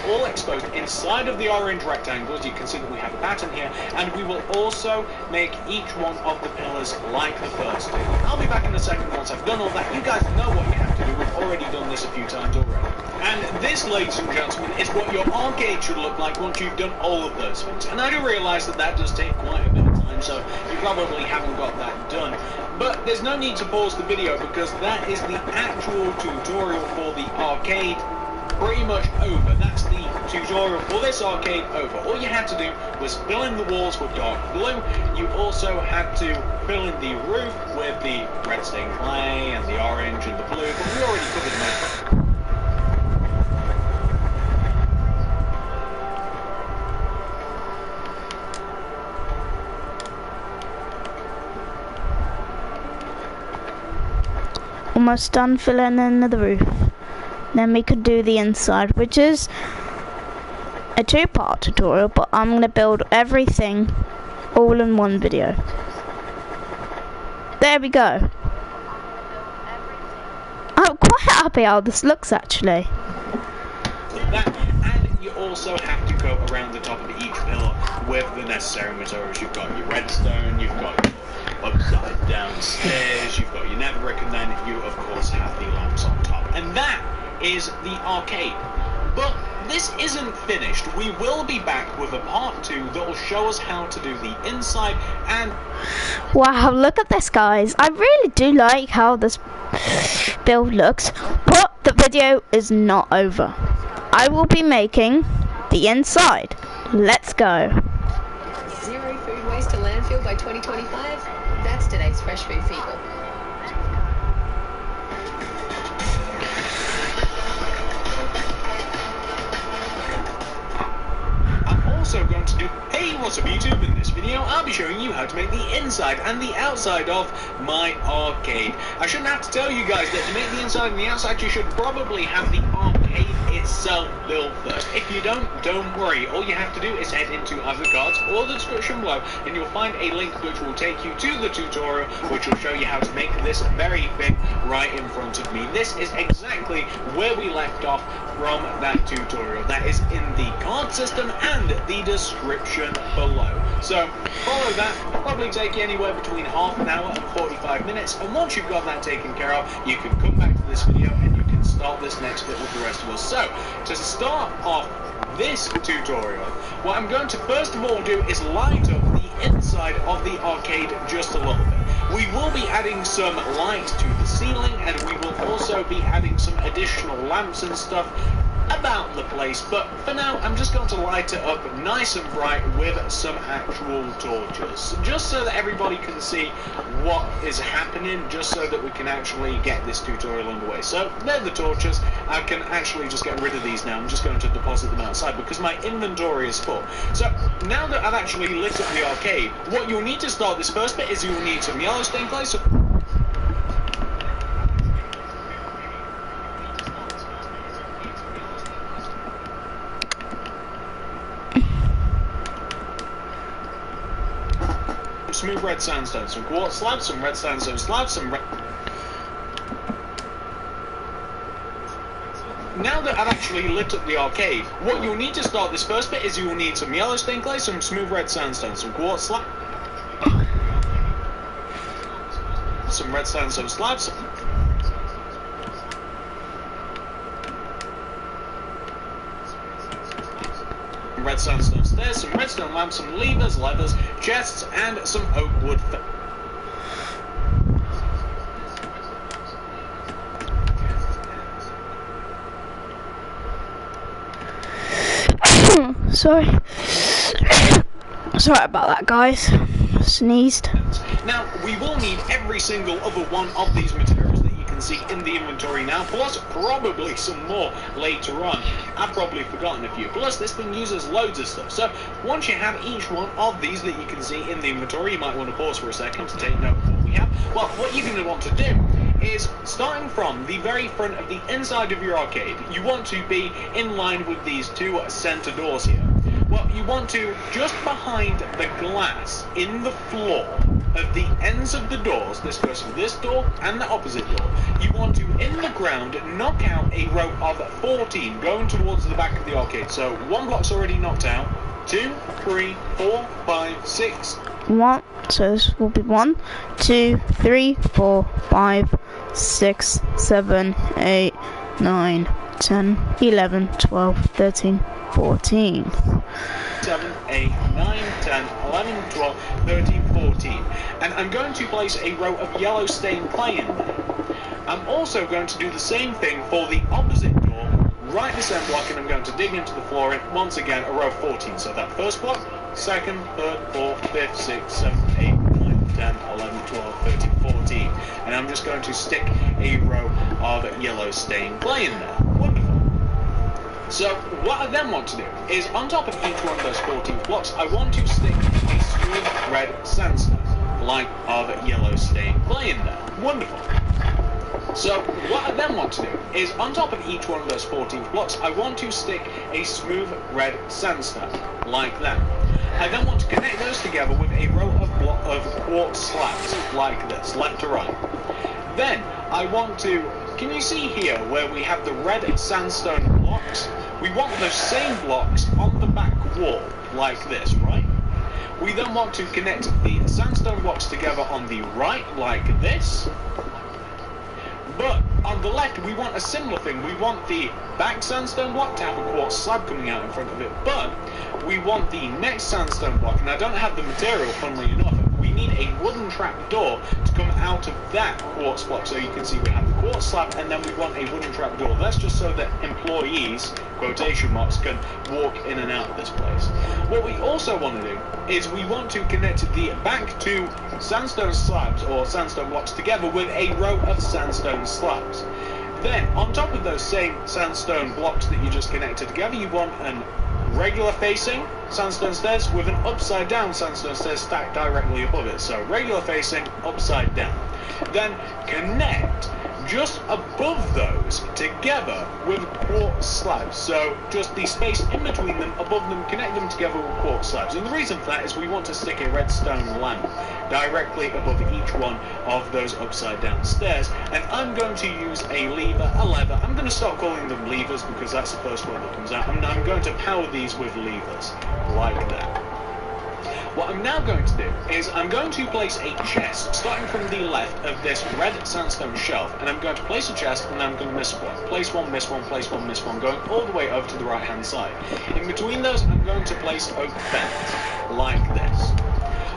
all exposed inside of the orange rectangles. You can see that we have a pattern here, and we will also make each one of the pillars like the first two. I'll be back in a second once I've done all that. You guys know what you have to do. We've already done this a few times already. And this, ladies and gentlemen, is what your arcade should look like once you've done all of those things. And I do realise that that does take quite a bit of time, so you probably haven't got that done. But there's no need to pause the video, because that is the actual tutorial for the arcade pretty much over. That's the tutorial for this arcade over. All you had to do was fill in the walls with dark blue. You also had to fill in the roof with the red stained clay and the orange and the blue, but we already covered most of it. Almost done filling in the roof. Then we could do the inside, which is a two-part tutorial, but I'm going to build everything all in one video. There we go. I'm quite happy how this looks, actually. And you also have to go around the top of each pillar with the necessary materials. You've got your redstone, you've got your upside down stairs, you've got your nether brick, and then you of course have the lamps on top. And that is the arcade. But this isn't finished. We will be back with a part 2 that will show us how to do the inside and... Wow, look at this, guys. I really do like how this build looks, but the video is not over. I will be making the inside. Let's go. Zero food waste to landfill by 2025? That's today's fresh food people. I'm also going to do, hey, what's up YouTube? In this video I'll be showing you how to make the inside and the outside of my arcade. I shouldn't have to tell you guys that to make the inside and the outside you should probably have the arcade itself built first. If you don't worry. All you have to do is head into either the cards or the description below and you'll find a link which will take you to the tutorial which will show you how to make this very thing right in front of me. This is exactly where we left off from that tutorial. That is in the card system and the description below. So follow that. It'll probably take you anywhere between half an hour and 45 minutes, and once you've got that taken care of you can come back to this video and you can start this next bit with the rest of us. So to start off this tutorial, what I'm going to first of all do is light up the inside of the arcade just a little bit. We will be adding some light to the ceiling, and we will also be adding some additional lamps and stuff about the place, but for now I'm just going to light it up nice and bright with some actual torches, just so that everybody can see what is happening, just so that we can actually get this tutorial underway. So they're the torches. I can actually just get rid of these now. I'm just going to deposit them outside because my inventory is full. So now that I've actually lit up the arcade, what you'll need to start this first bit is you'll need some yellow stained clay. Smooth red sandstone, some quartz slabs, some red sandstone slabs, some red... Now that I've actually lit up the arcade, what you'll need to start this first bit is you'll need some yellow stained clay, some smooth red sandstone, some quartz slabs, some red sandstone slabs, red sandstone stairs, some redstone lamps, some levers, levers, chests, and some oak wood. Sorry about that, guys. Sneezed. Now, we will need every single other one of these materials that you can see in the inventory now, plus probably some more later on. I've probably forgotten a few. Plus, this thing uses loads of stuff. So, once you have each one of these that you can see in the inventory, you might want to pause for a second to take note of what we have. Well, what you're going to want to do is, starting from the very front of the inside of your arcade, you want to be in line with these two center doors here. Well, you want to, just behind the glass in the floor, of the ends of the doors, this goes for this door and the opposite door, you want to, in the ground, knock out a row of 14 going towards the back of the arcade. So one block's already knocked out. 2, 3, 4, 5, 6. One, so this will be 1, 2, 3, 4, 5, 6, 7, 8, 9, 10, 11, 12, 13, 14. 7, 8, 9, 10, 11, 12, 13, 14. And I'm going to place a row of yellow stained clay in there. I'm also going to do the same thing for the opposite door, right this end block, and I'm going to dig into the floor in, once again, a row of 14. So that first block, second, third, fourth, fifth, sixth, 7, 8, 9, 10, 11, 12, 13, 14. And I'm just going to stick a row of yellow stained clay in there. Wonderful. So what I then want to do is, on top of each one of those 14 blocks, I want to stick a smooth red sandstone, like of yellow stained clay in there. Wonderful. So what I then want to do is, on top of each one of those 14 blocks, I want to stick a smooth red sandstone, like that. I then want to connect those together with a row of quartz slabs, like this, left to right. Then I want to, can you see here where we have the red sandstone blocks? We want those same blocks on the back wall, like this, right? We then want to connect the sandstone blocks together on the right, like this. But on the left, we want a similar thing. We want the back sandstone block to have a quartz slab coming out in front of it, but we want the next sandstone block, and I don't have the material, funnily enough. We need a wooden trap door to come out of that quartz block. So you can see we have the quartz slab, and then we want a wooden trap door. That's just so that employees, quotation marks, can walk in and out of this place. What we also want to do is we want to connect the back two sandstone slabs, or sandstone blocks, together with a row of sandstone slabs. Then, on top of those same sandstone blocks that you just connected together, you want an regular facing sandstone stairs with an upside down sandstone stairs stacked directly above it. So regular facing, upside down. Then connect just above those together with quartz slabs. So just the space in between them, above them, connect them together with quartz slabs. And the reason for that is we want to stick a redstone lamp directly above each one of those upside down stairs. And I'm going to use a lever, a lever. I'm going to start calling them levers because that's the first one that comes out. And I'm going to power these with levers, like that. What I'm now going to do is I'm going to place a chest, starting from the left of this red sandstone shelf, and I'm going to place a chest, and I'm going to miss one. Place one, miss one, place one, miss one, going all the way over to the right-hand side. In between those, I'm going to place oak fence, like this.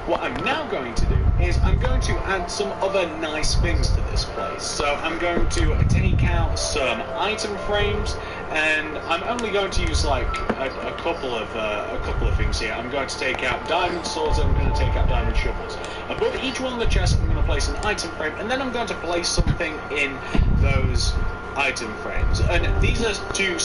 What I'm now going to do is I'm going to add some other nice things to this place. So I'm going to take out some item frames, and I'm only going to use like a couple of things here. I'm going to take out diamond swords, and I'm going to take out diamond shovels. Above each one of the chests, I'm going to place an item frame, and then I'm going to place something in those item frames. And these are two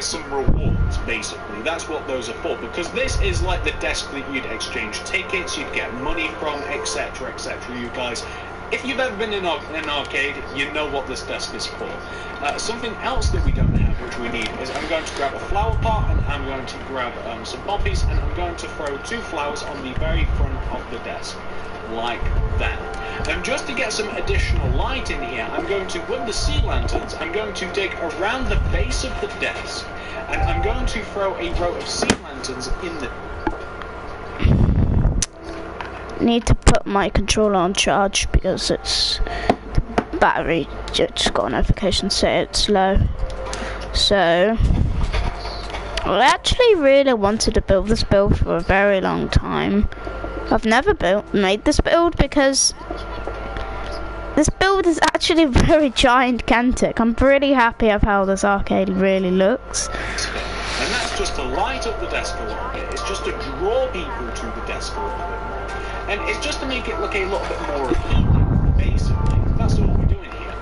some rewards, basically. That's what those are for, because this is like the desk that you'd exchange tickets, you'd get money from, etc, etc. You guys, if you've ever been in an arcade, you know what this desk is for. Something else that we don't have, which we need, is I'm going to grab a flower pot, and I'm going to grab some poppies, and I'm going to throw 2 flowers on the very front of the desk, like that. And just to get some additional light in here, I'm going to, with the sea lanterns, I'm going to dig around the base of the desk, and I'm going to throw a row of sea lanterns in the... Need to put my controller on charge because it's the battery just got a notification say it's low. So I actually really wanted to build this build for a very long time. I've never made this build because this build is actually very gigantic. I'm pretty happy of how this arcade really looks. And that's just to light up the desk a little bit. It's just to draw people to the desk a little bit more. And it's just to make it look a little bit more appealing, basically. That's all we're doing here.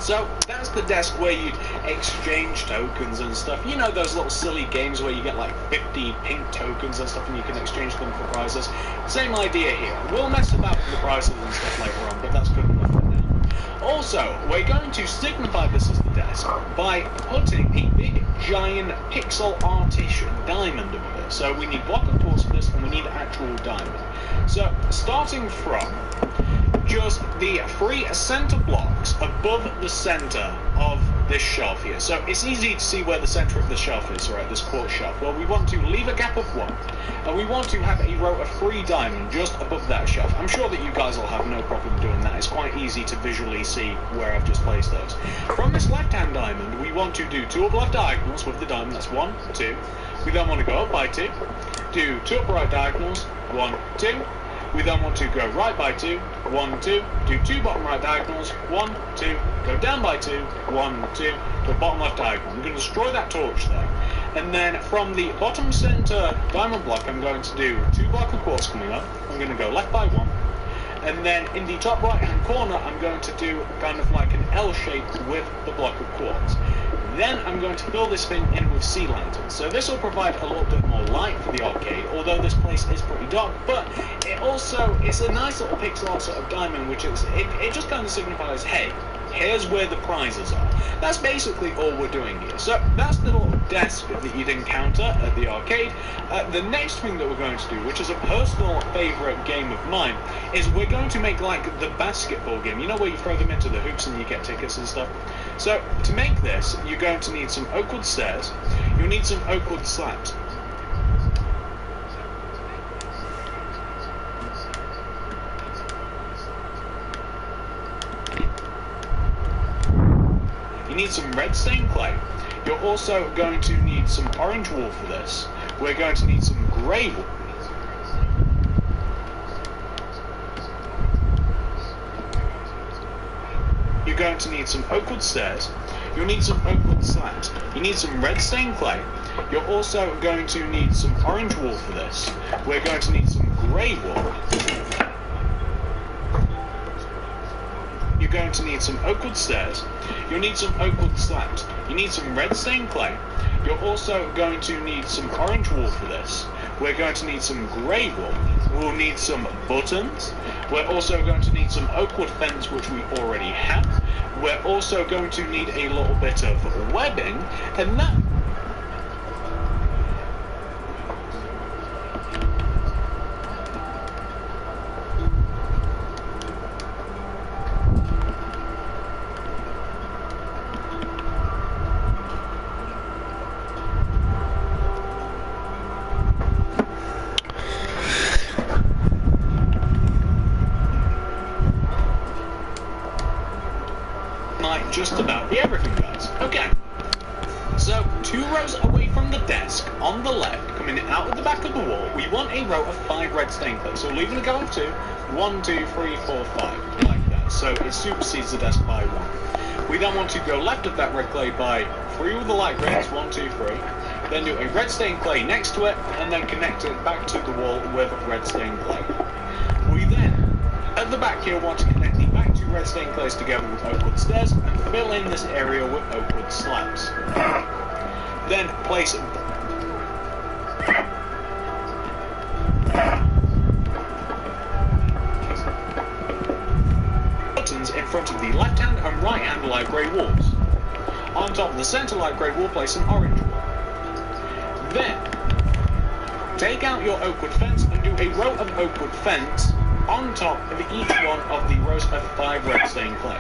So that's the desk where you'd exchange tokens and stuff. You know those little silly games where you get like 50 pink tokens and stuff and you can exchange them for prizes? Same idea here. We'll mess about with the prizes and stuff later on, but that's good enough for now. Also, we're going to signify this as the desk by putting a big, giant, pixel artish diamond above it. So we need block of quartz for this, and we need actual diamond. So, starting from just the 3 center blocks above the center of this shelf here. So it's easy to see where the center of the shelf is, right, this quartz shelf. Well, we want to leave a gap of 1, and we want to have a row of 3 diamond just above that shelf. I'm sure that you guys will have no problem doing that. It's quite easy to visually see where I've just placed those. From this left-hand diamond, we want to do 2 up left diagonals with the diamond. That's 1, 2. We then want to go up by 2, do 2 up right diagonals, 1, 2. We then want to go right by 2, 1, 2, do 2 bottom right diagonals, 1, 2, go down by 2, 1, 2, the bottom left diagonal. I'm going to destroy that torch there. And then from the bottom center diamond block, I'm going to do 2 block of quartz coming up. I'm going to go left by 1. And then in the top right hand corner, I'm going to do kind of like an L shape with the block of quartz. Then I'm going to fill this thing in with sea lanterns. So this will provide a little bit more light for the arcade, although this place is pretty dark, but it's a nice little pixel art sort of diamond, which is, it just kind of signifies, hey, here's where the prizes are. That's basically all we're doing here. So that's the little desk that you'd encounter at the arcade. The next thing that we're going to do, which is a personal favourite game of mine, is we're going to make like the basketball game. You know where you throw them into the hoops and you get tickets and stuff? So to make this, you're going to need some oak wood stairs. You'll need some oak wood slabs. You need some red stained clay. You're also going to need some orange wool for this. We're going to need some grey wool. You're going to need some oak wood stairs. You'll need some oak wood slabs. You need some red stained clay. You're also going to need some orange wool for this. We're going to need some grey wool. You're going to need some oak wood stairs. You'll need some oak wood slabs. You need some red stained clay. You're also going to need some orange wool for this. We're going to need some grey wool. We'll need some buttons. We're also going to need some oak wood fence, which we already have. We're also going to need a little bit of webbing, and that... might just about be everything, guys. Okay, so 2 rows away from the desk, on the left, coming out of the back of the wall, we want a row of 5 red stained clay. So leaving a go of 2, 1, 2, 3, 4, 5, like that. So it supersedes the desk by 1. We then want to go left of that red clay by 3 with the light greens, 1, 2, 3. Then do a red stained clay next to it, and then connect it back to the wall with red stained clay. We then, at the back here, want to connect the back 2 red stained clays together with oak wood stairs and fill in this area with oak wood slabs. Then place buttons in front of the left hand and right hand light grey walls. On top of the centre light grey wall, place an orange wall. Then take out your oak wood fence and do a row of oak wood fence on top of each one of the rows of 5 red stained clay.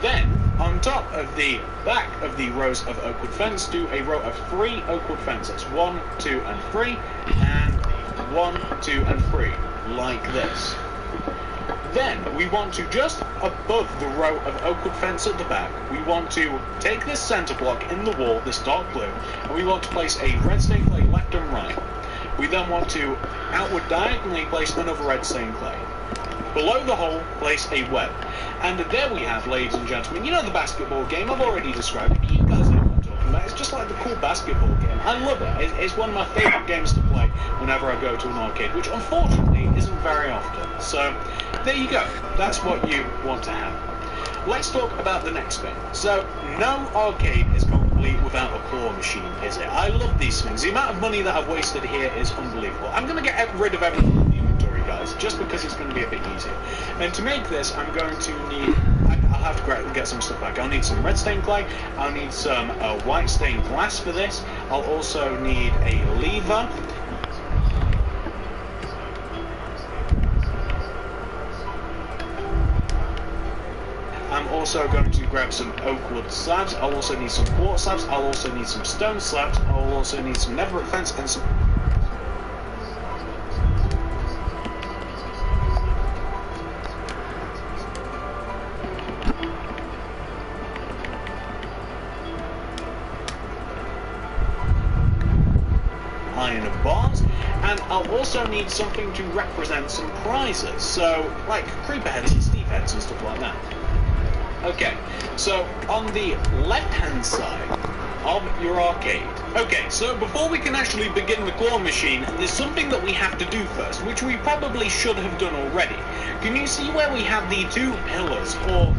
Then, on top of the back of the rows of oak wood fence, do a row of 3 oak wood fence. That's 1, 2, and 3, and 1, 2, and 3, like this. Then, we want to, just above the row of oak wood fence at the back, we want to take this centre block in the wall, this dark blue, and we want to place a red stained clay left and right. We then want to outward diagonally place another red stained clay. Below the hole, place a web. And there we have, ladies and gentlemen, you know the basketball game, I've already described it, but you guys know what I'm talking about. It's just like the cool basketball game. I love it. It's one of my favourite games to play whenever I go to an arcade, which unfortunately isn't very often. So there you go. That's what you want to have. Let's talk about the next thing. So, no arcade is complete without a claw machine, is it? I love these things. The amount of money that I've wasted here is unbelievable. I'm going to get rid of everything in the inventory, guys, just because it's going to be a bit easier. And to make this, I'm going to need... I'll have to get some stuff back. I'll need some red stained clay. I'll need some white stained glass for this. I'll also need a lever. I'm also going to grab some oak wood slabs. I'll also need some quartz slabs. I'll also need some stone slabs. I'll also need some netherite fence and some... iron bars, and I'll also need something to represent some prizes, so like creeper heads and Steve heads and stuff like that. Okay, so on the left-hand side of your arcade. Okay, so before we can actually begin the claw machine, there's something that we have to do first, which we probably should have done already. Can you see where we have the two pillars, or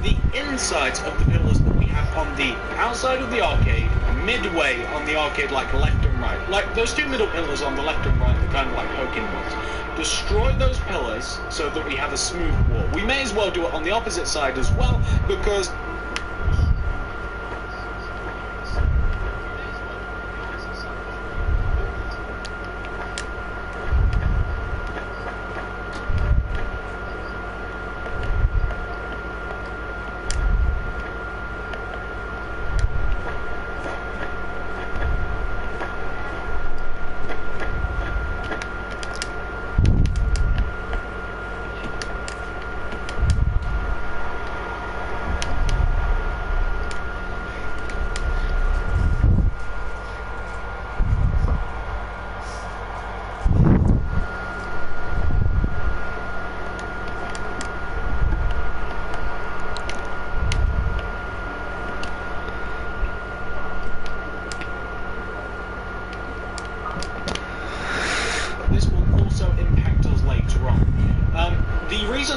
the insides of the pillars that we have on the outside of the arcade, midway on the arcade, like left and right? Like those two middle pillars on the left and right, they're kind of like poking ones. Destroy those pillars so that we have a smooth wall. We may as well do it on the opposite side as well, because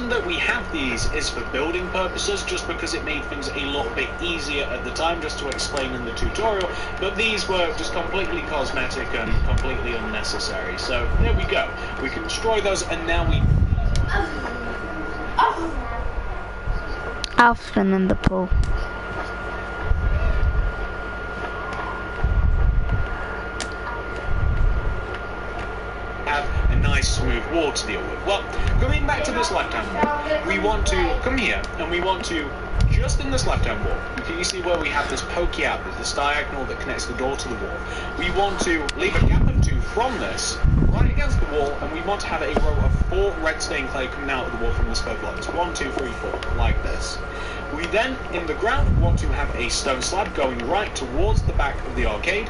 that we have these is for building purposes, just because it made things a lot bit easier at the time, just to explain in the tutorial, but these were just completely cosmetic and completely unnecessary. So there we go, we can destroy those, and now we... I'll swim in the pool. Have a nice smooth wall to deal with. Well, coming back to this left-hand wall, we want to come here, and we want to, just in this left-hand wall, can you see where we have this pokey out, this diagonal that connects the door to the wall? We want to leave a gap of 2 from this, right against the wall, and we want to have a row of 4 red stained clay coming out of the wall from this both like this. 1, 2, 3, 4, like this. We then, in the ground, want to have a stone slab going right towards the back of the arcade.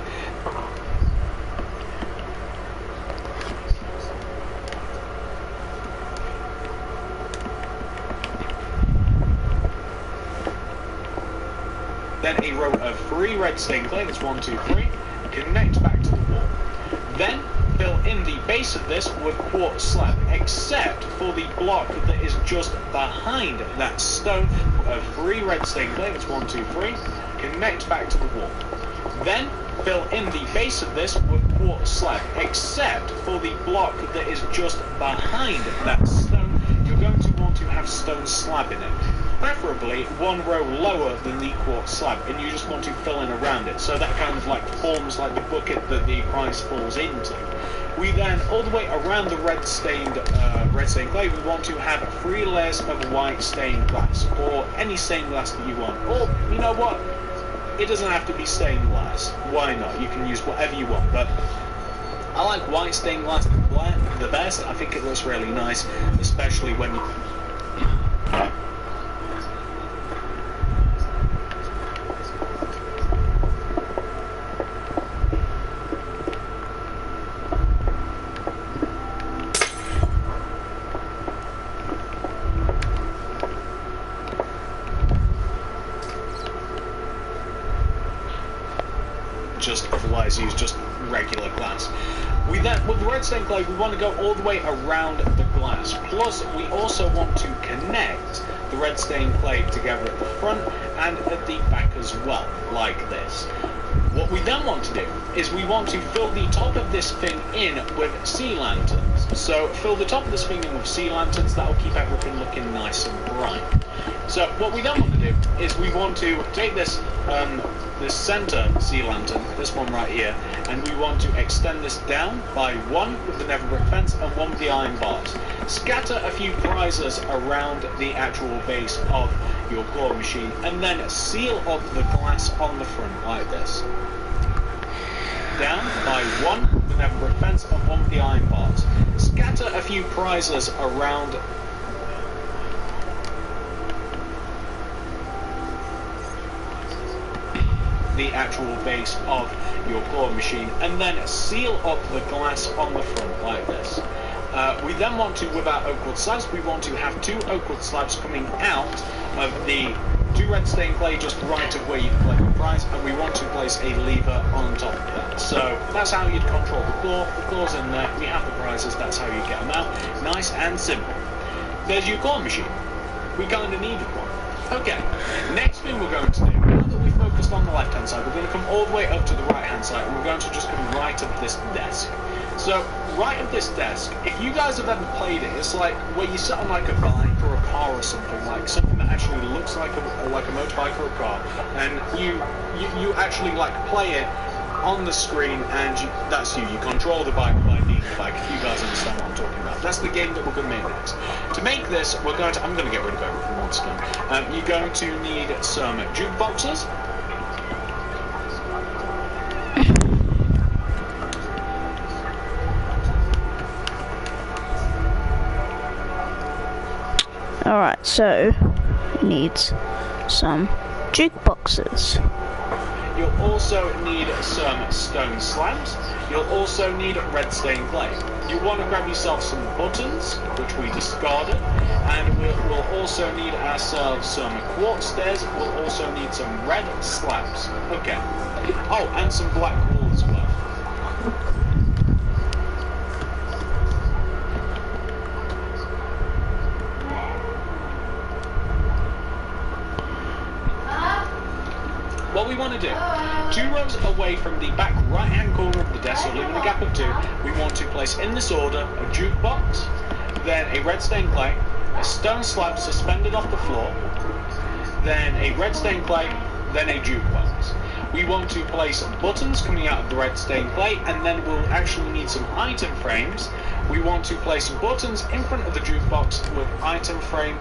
Then a row of 3 red stained clay, that's 1, 2, 3, connect back to the wall. Then fill in the base of this with quartz slab, except for the block that is just behind that stone of 3 red stained clay, that's 1, 2, 3, connect back to the wall. Then fill in the base of this with quartz slab, except for the block that is just behind that stone. You're going to want to have stone slab in it. Preferably 1 row lower than the quartz slab, and you just want to fill in around it, so that kind of like forms like the bucket that the prize falls into. We then, all the way around the red stained clay, we want to have 3 layers of white stained glass, or any stained glass that you want. Or, you know what, it doesn't have to be stained glass. Why not? You can use whatever you want, but I like white stained glass the best. I think it looks really nice, especially when you... just otherwise use just regular glass. We then, with the red stained clay, we want to go all the way around the glass. Plus, we also want to connect the red stained clay together at the front and at the back as well, like this. What we then want to do is we want to fill the top of this thing in with sea lanterns. So fill the top of this thing in with sea lanterns, that'll keep everything looking nice and bright. So what we then want to do is we want to take this this center sea lantern, this one right here, and we want to extend this down by one with the nether brick fence and one with the iron bars. Scatter a few prizes around the actual base of your claw machine and then seal up the glass on the front like this. Down by one with the nether brick fence and one with the iron bars. Scatter a few prizes around the actual base of your claw machine and then seal up the glass on the front like this. We then want to, with our oak wood slabs, we want to have 2 oak wood slabs coming out of the 2 red stained clay just right of where you collect the prize, and we want to place a lever on top of that. So that's how you'd control the claw's in there, we have the prizes, that's how you get them out. Nice and simple. There's your claw machine. We kind of needed one. Okay, next thing we're going to do, now that we've focused on the left hand side, we're going to come all the way up to the right hand side and we're going to just come right of this desk. So, right of this desk, if you guys have ever played it, it's like where you sit on like a bike or a car or something, like something that actually looks like a motorbike or a car, and you actually like play it on the screen and that's you control the bike by being the bike, if you guys understand what I'm talking about. That's the game that we're going to make next. To make this, I'm going to get rid of everything once again. You're going to need some jukeboxes. Alright, so needs some jukeboxes. You'll also need some stone slabs. You'll also need red stained clay. You want to grab yourself some buttons, which we discarded, and we'll also need ourselves some quartz stairs. We'll also need some red slabs. Okay. Oh, and some black wool as well. What we want to do, 2 rows away from the back right hand corner of the desk, so leaving a gap of 2, we want to place in this order a jukebox, then a red stained clay, a stone slab suspended off the floor, then a red stained clay, then a jukebox. We want to place buttons coming out of the red stained clay, and then we'll actually need some item frames. We want to place buttons in front of the jukebox with item frame.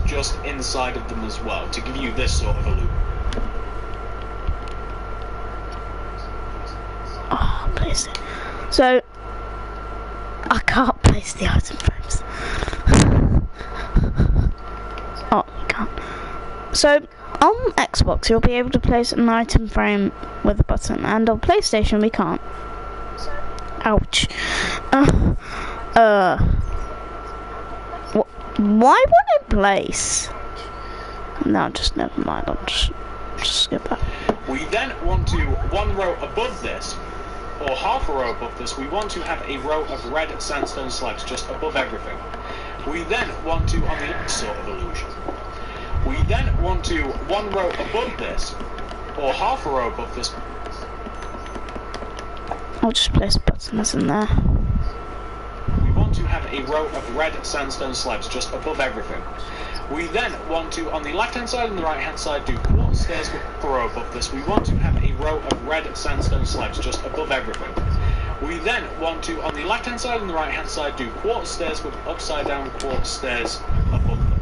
Just inside of them as well, to give you this sort of a loop. Oh, place it. So, I can't place the item frames. Oh, you can't. So, on Xbox, you'll be able to place an item frame with a button, and on PlayStation, we can't. Ouch. Why won't it place? No, just never mind. I'll just skip that. We then want to, 1 row above this, or half a row above this, we want to have a row of red sandstone slabs just above everything. We then want to, on the sort of illusion, we then want to, 1 row above this, or half a row above this. I'll just place buttons in there. To have a row of red sandstone slabs just above everything. We then want to, on the left hand side and the right hand side, do quartz stairs with a row above this. We want to have a row of red sandstone slabs just above everything. We then want to, on the left hand side and the right hand side, do quartz stairs with upside down quartz stairs above them.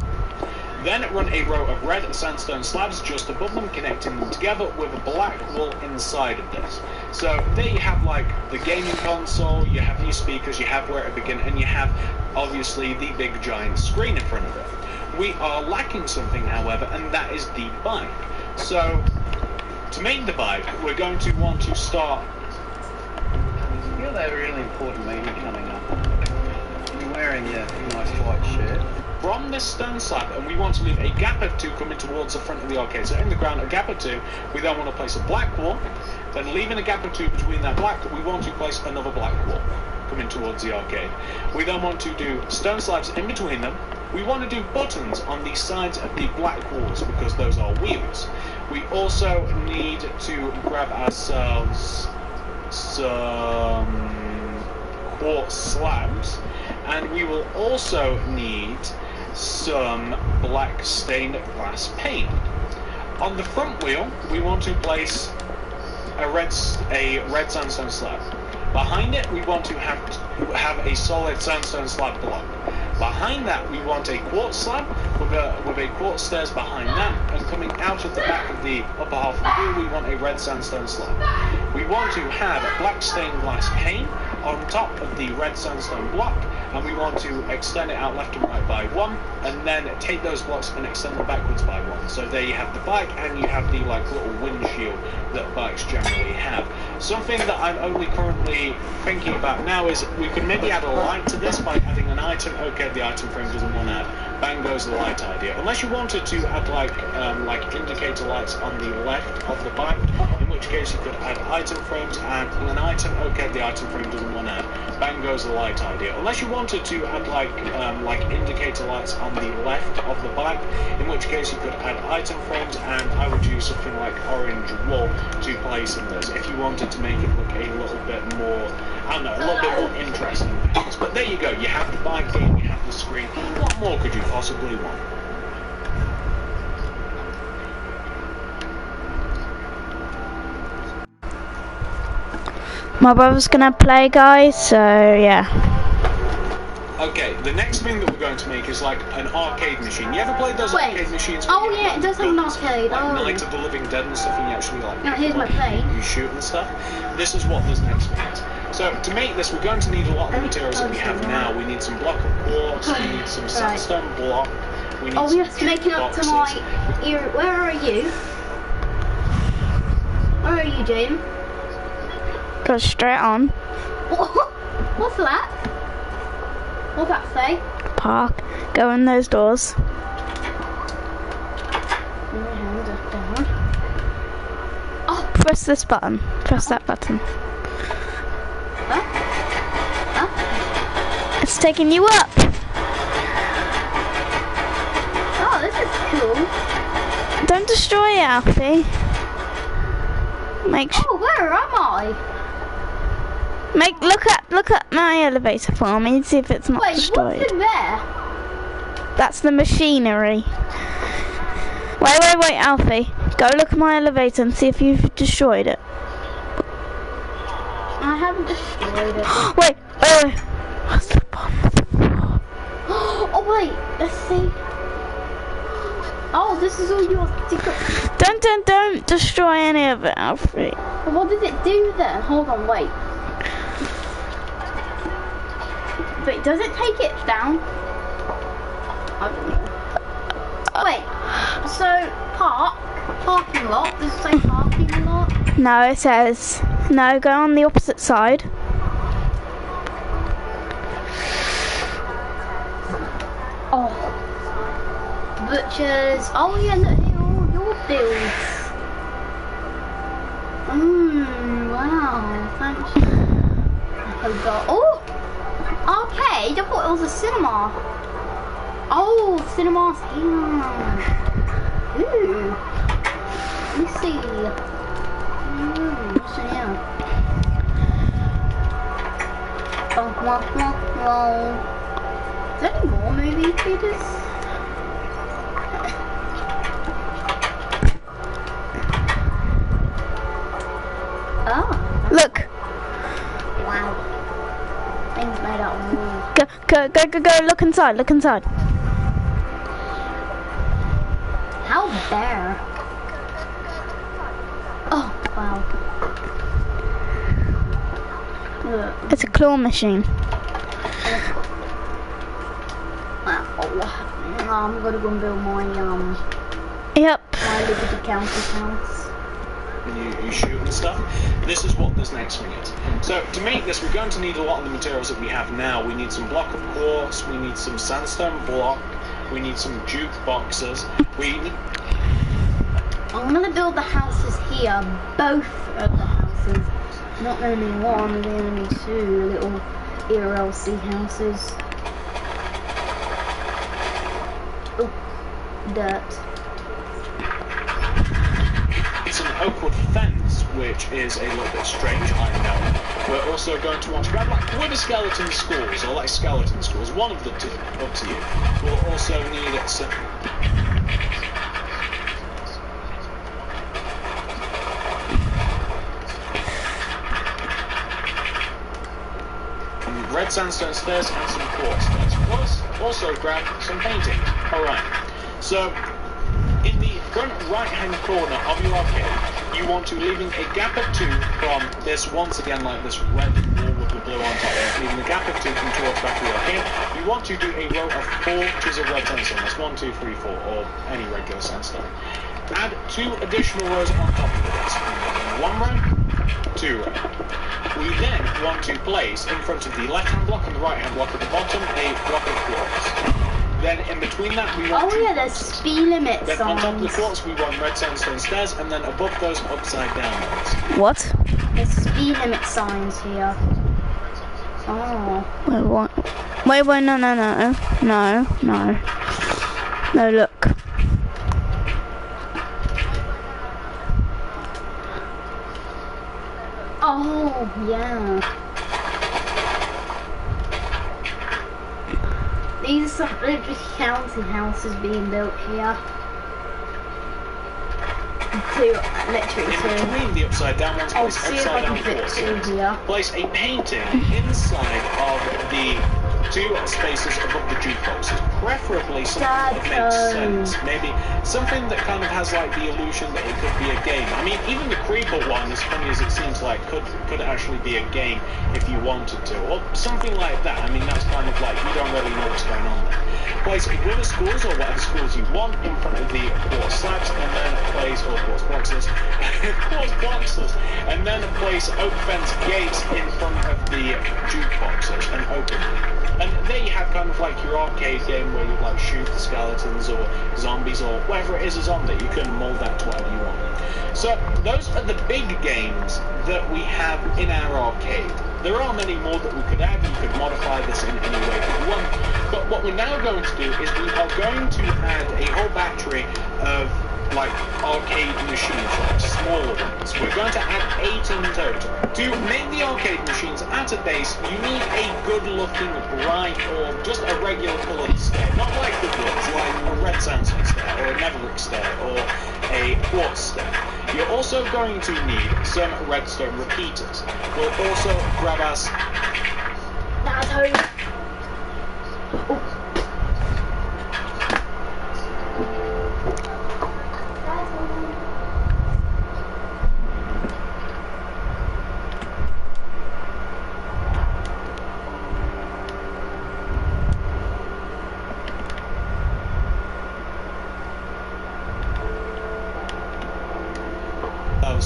Then run a row of red sandstone slabs just above them, connecting them together with a black wall inside of this. So there you have like the gaming console, you have your speakers, you have where it begins, and you have obviously the big giant screen in front of it. We are lacking something, however, and that is the bike. So to make the bike, we're going to want to start. I feel they have a really important meeting coming up. You're wearing your nice white shirt. From this stone slab, and we want to leave a gap of 2 coming towards the front of the arcade. So in the ground, a gap of 2. We then want to place a black wall. Then leaving a gap of 2 between that black, we want to place another black wall coming towards the arcade. We then want to do stone slabs in between them. We want to do buttons on the sides of the black walls because those are wheels. We also need to grab ourselves some quartz slabs, and we will also need some black stained glass paint. On the front wheel, we want to place a red sandstone slab. Behind it, we want to have a solid sandstone slab block. Behind that, we want a quartz slab with a quartz stairs behind that, and coming out of the back of the upper half of the wheel, we want a red sandstone slab. We want to have black stained glass paint on top of the red sandstone block, and we want to extend it out left and right by 1, and then take those blocks and extend them backwards by 1. So there you have the bike, and you have the like little windshield that bikes generally have. Something that I'm only currently thinking about now is we could maybe add a light to this by adding an item. Okay, the item frame doesn't want to add. Bang goes the light idea. Unless you wanted to add like indicator lights on the left of the bike, in which case you could add item frames and an item. Okay, the item frame doesn't want to add. Bang goes the light idea. Unless you wanted to add like indicator lights on the left of the bike, in which case you could add item frames, and I would use something like orange wool to place in this if you wanted to make it look a little bit more, I don't know, a little bit more interesting. But there you go, you have the bike game, you have the screen. What more could you possibly want? My brother's gonna play, guys, so yeah. Okay, the next thing that we're going to make is like an arcade machine. You ever played those arcade machines? Oh yeah, it does have an arcade. Like Oh. Night of the Living Dead and stuff, and you actually like Now here's my plane. you shoot and stuff. This is what this next means. So to make this, we're going to need a lot of the materials that we have now. We need some block of quartz, we need some sandstone block, we need Oh, some we have to make it up to boxes. my ear. Where are you? Where are you, Jane? Go straight on. What's that? What's that say? Park. Go in those doors. Oh, Press this button. Press that button. huh? Huh? It's taking you up. Oh, this is cool. Don't destroy it, Alfie. Make sure. Oh, where am I? Look at my elevator for me and see if it's not Wait, destroyed. what's in there? That's the machinery. Wait, Alfie. Go look at my elevator and see if you've destroyed it. I haven't destroyed it. Wait. What's the bomb? Oh wait, let's see. Oh, this is all your secret. Don't destroy any of it, Alfie. What does it do then? Hold on, wait. Wait, does it take it down? I don't know. Wait, so parking lot, does it say parking lot? No, it says no. Go on the opposite side. Oh, butchers. Oh yeah, look here, all your bills. Wow, thank you. I forgot. Oh, arcade. I thought it was a cinema. Oh, cinema's here. Ooh. Let me see. So yeah. Is there any more movie theaters? Oh. Look. Wow. Things made out of wood. Go. Look inside. Look inside. Oh, there. Oh, wow. Look. It's a claw machine. Wow. I'm gonna go and build my Yep. my Liberty County house. And you shoot and stuff. This is what this next thing is. So to make this, we're going to need a lot of the materials that we have now. We need some block of quartz, we need some sandstone block, we need some jukeboxes. I'm gonna build the houses here, both of the houses. Not only one, but only two little ERLC houses. Oh, dirt. It's an oakwood fence, which is a little bit strange, I know. We're also going to want to grab like wooden skeleton skulls, or like skeleton skulls, one of the two, up to you. We'll also need some... red sandstone stairs and some quartz stairs. Plus, also grab some painting. Alright, so in the front right-hand corner of your arcade, you want to leaving a gap of 2 from this, once again, like this red wall with the blue on top of it, leaving a gap of 2 from towards the back of the arcade. You want to do a row of 4 chisel red sandstone. That's 1, 2, 3, 4, or any regular sandstone. Add 2 additional rows on top of this. 1 row, 2 row. We then want to place in front of the left-hand block and the right-hand block at the bottom a block of quartz. Then in between that we want yeah, there's speed limit then signs. on top of the quartz we want red sandstone stairs, and then above those upside down ones. What? There's speed limit signs here. Oh. Wait, what? Wait, no. No, look. Oh, yeah. These are some Liberty County houses being built here. Literally In two. between the upside down ones, I'll place see if I upside can down fit quartz. 2 here. Place a painting inside of the 2 spaces above the jukeboxes. Preferably something that makes sense. Maybe something that kind of has like the illusion that it could be a game. I mean, even the creeper one, as funny as it seems like, could actually be a game if you wanted to, or something like that. I mean, that's kind of like you don't really know what's going on there. Place wooden schools or whatever schools you want in front of the quartz slabs, and then place quartz boxes, and then place oak fence gates in front of the jukeboxes and open them. And there you have kind of like your arcade game where you like shoot the skeletons or zombies or whatever it is on there. You can mold that to whatever you want. So those are the big games that we have in our arcade. There are many more that we could add. You could modify this in any way that you want. But what we're now going to do is we are going to add a whole battery of like arcade machines, like smaller ones. We're going to add 8 in total. To make the arcade machines at a base, you need a good looking bright or just a regular coloured stair. Not like the woods, like a red sandstone stair or a netherrack stair or a quartz stair. You're also going to need some redstone repeaters. We'll also grab us... That's home.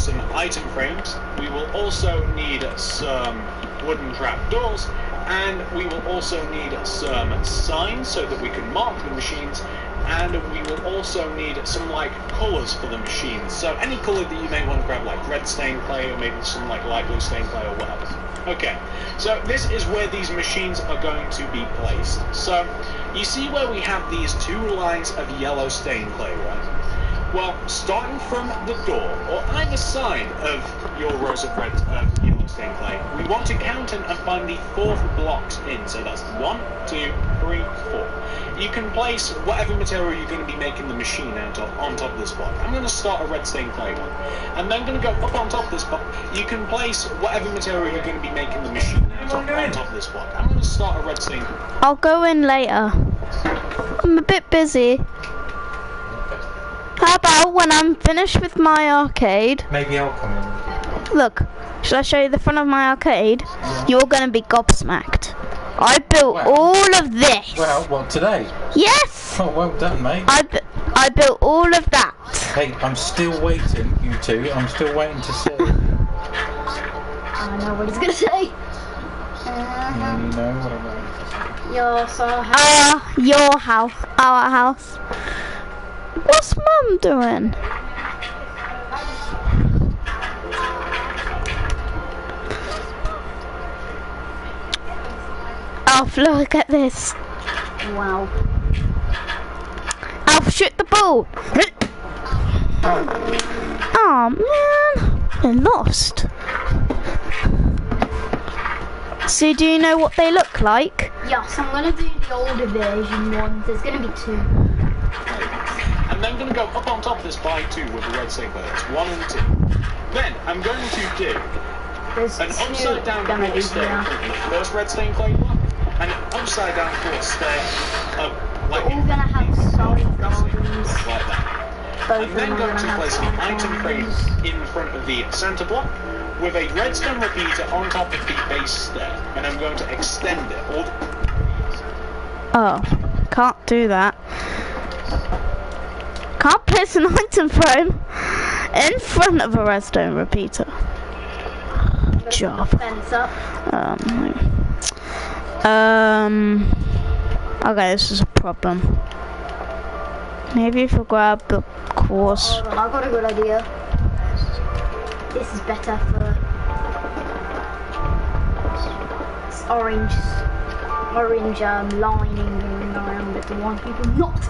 some item frames. We will also need some wooden trapdoors, and we will also need some signs so that we can mark the machines, and we will also need some like colours for the machines. So any colour that you may want to grab, like red stained clay or maybe some like light blue stained clay or whatever. Okay, so this is where these machines are going to be placed. So you see where we have these two lines of yellow stained clay, right? Well, starting from the door, or either side of your rows of red yellow stained clay, we want to count and find the 4th blocks in. So that's 1, 2, 3, 4. You can place whatever material you're going to be making the machine out of on top of this block. I'm going to start a red stained clay one. And then going to go up on top of this block. You can place whatever material you're going to be making the machine out of on top of this block. I'm going to start a red stained clay. I'll go in later. I'm a bit busy. How about when I'm finished with my arcade? Maybe I'll come in. Look, shall I show you the front of my arcade? You're gonna be gobsmacked. I built Wow. all of this. Well, what, today? Yes! Oh, well done, mate. I built all of that. Hey, I'm still waiting, you two. I'm still waiting to see. I know what he's gonna say. You know what I'm waiting to say. Your house, our house. What's Mum doing? Alf, look at this. Wow. Alf, shoot the ball. Oh man, I lost. So do you know what they look like? Yes, I'm gonna do the older version ones. There's gonna be 2. And then I'm going to go up on top of this by 2 with the red stain birds, 1 and 2. Then I'm going to do There's an 2 upside down gonna be quartz stair here. from the first red stain clay block, and an upside down quartz stair of like They're all gonna have solid gardens. like that. Both And of then them are going gonna to have place the solid item frame gardens. in front of the center block with a redstone repeater on top of the base stair, and I'm going to extend it all the Oh, can't do that. Can't place an item frame in front of a redstone repeater. Job. Fence up. Okay, this is a problem. Maybe if we grab the course. Hold on, I've got a good idea. This is better for it's orange lining going around it to warn people not,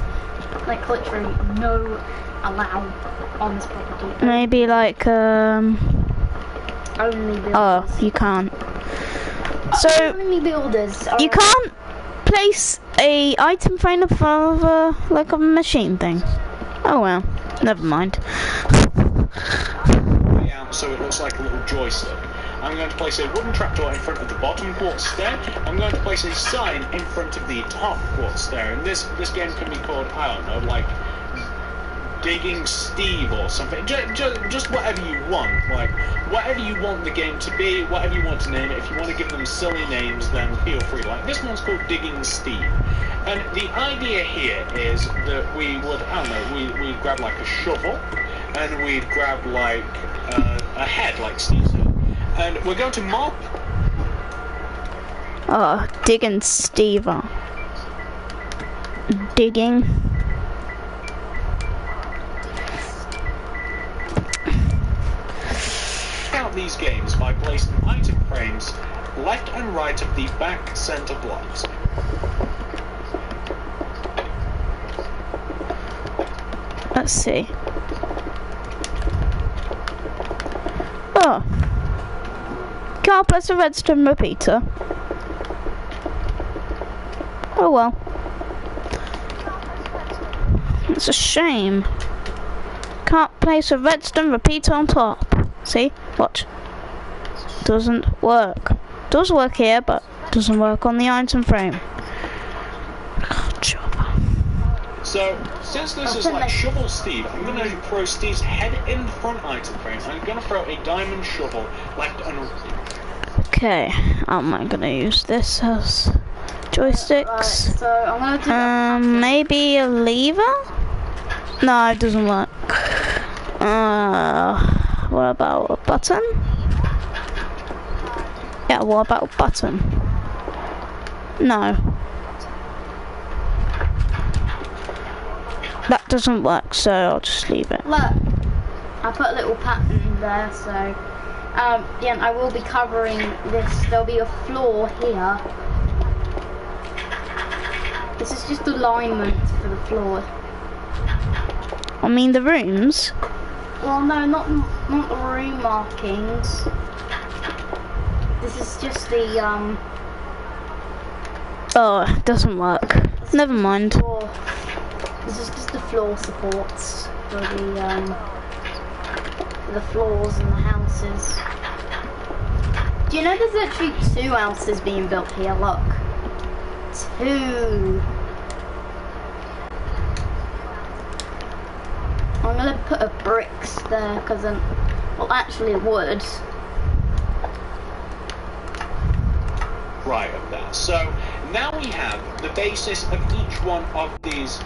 like literally no allowed on this property. Maybe like Only builders. oh, you can't. So Only builders. you can't place a item frame in front of a like a machine thing. Oh well, never mind. out so it looks like a little joystick. I'm going to place a wooden trapdoor in front of the bottom quartz stair. I'm going to place a sign in front of the top quartz stair. And this game can be called, I don't know, like Digging Steve or something. Just whatever you want. Like, whatever you want the game to be, whatever you want to name it. If you want to give them silly names, then feel free. Like, this one's called Digging Steve. And the idea here is that we would, I don't know, we'd grab like a shovel, and we'd grab like a head, like Steve said. And we're going to mark. Oh, digging Steve. Digging. Out these games by placing item frames left and right of the back center blocks. Let's see. Oh. Can't place a redstone repeater. Oh well. It's a shame. Can't place a redstone repeater on top. See? Watch. Doesn't work. Does work here, but doesn't work on the item frame. Job. So, since this is like Shovel Steve, I'm going to throw Steve's head in the front item frame. I'm going to throw a diamond shovel left and right. Okay, how am I gonna use this as joysticks? Right, so I'm gonna do Maybe a lever? No, it doesn't work. What about a button? Yeah, what about a button? No. That doesn't work, so I'll just leave it. Look, I put a little pattern in there, so yeah, I will be covering this. There'll be a floor here. This is just alignment for the floor. I mean the rooms. Well, no, not the room markings. This is just the Oh, it doesn't work. Never mind. floor. This is just the floor supports for the floors and the houses. Do you know there's actually 2 houses being built here? Look, 2. gonna put a bricks there because then, well, actually wood. Right of that. So now we have the basis of each one of these,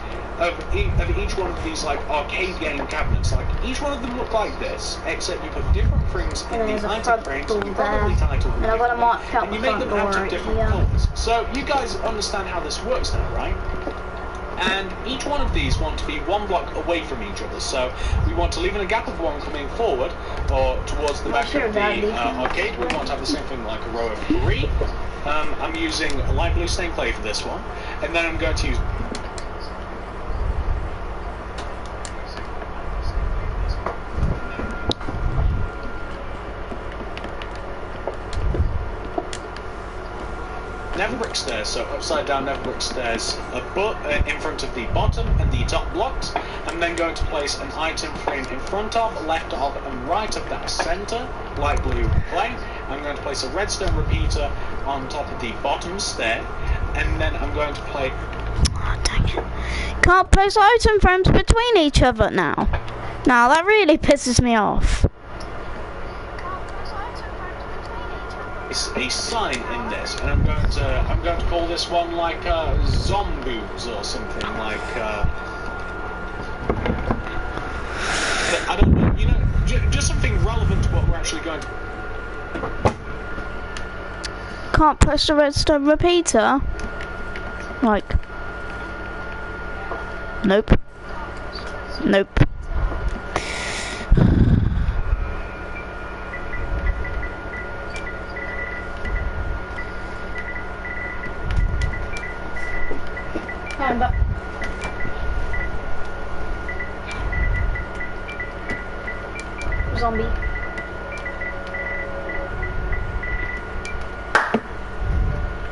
each one of these like arcade game cabinets. Like each one of them look like this, except you put different things in And there's the a item front frames. door You probably there. titled them And I've got to differently, mark out and the you make front them out door of right different here. colours. So you guys understand how this works now, right? And each one of these want to be one block away from each other. So we want to leave in a gap of one coming forward or towards the back of the arcade. We want to have the same thing like a row of 3. I'm using light blue stained clay for this one, and then I'm going to use never brick stairs, so upside down never brick stairs in front of the bottom and the top blocks. I'm then going to place an item frame in front of, left of, and right of that centre, light blue clay. I'm going to place a redstone repeater on top of the bottom stair, and then I'm going to play. Oh, dang it. Can't place item frames between each other now. Now that really pisses me off. A sign in this, and I'm going to call this one like Zomboos or something like. I don't know, you know, just something relevant to what we're actually going to. Can't press the redstone repeater. Like. Nope. Nope. But zombie.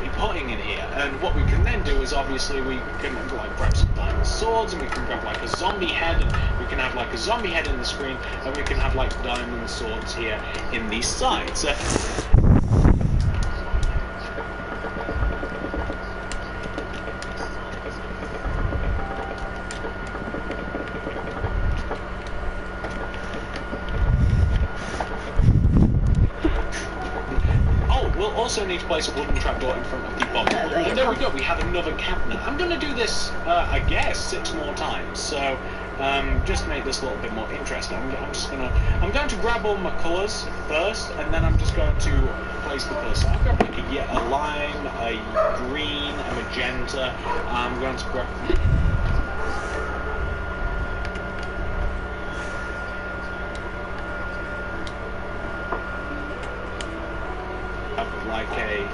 Be putting in here, and what we can then do is obviously we can like grab some diamond swords, and we can grab like a zombie head, and we can have like a zombie head in the screen, and we can have like diamond swords here in these sides. Also need to place a wooden trapdoor in front of the bottom. And there we go, we have another cabinet. I'm going to do this, I guess, 6 more times. So, just to make this a little bit more interesting, I'm going to grab all my colours first, and then I'm just going to place the colours. So I'll grab like a lime, a green, a magenta. I'm going to grab. Like a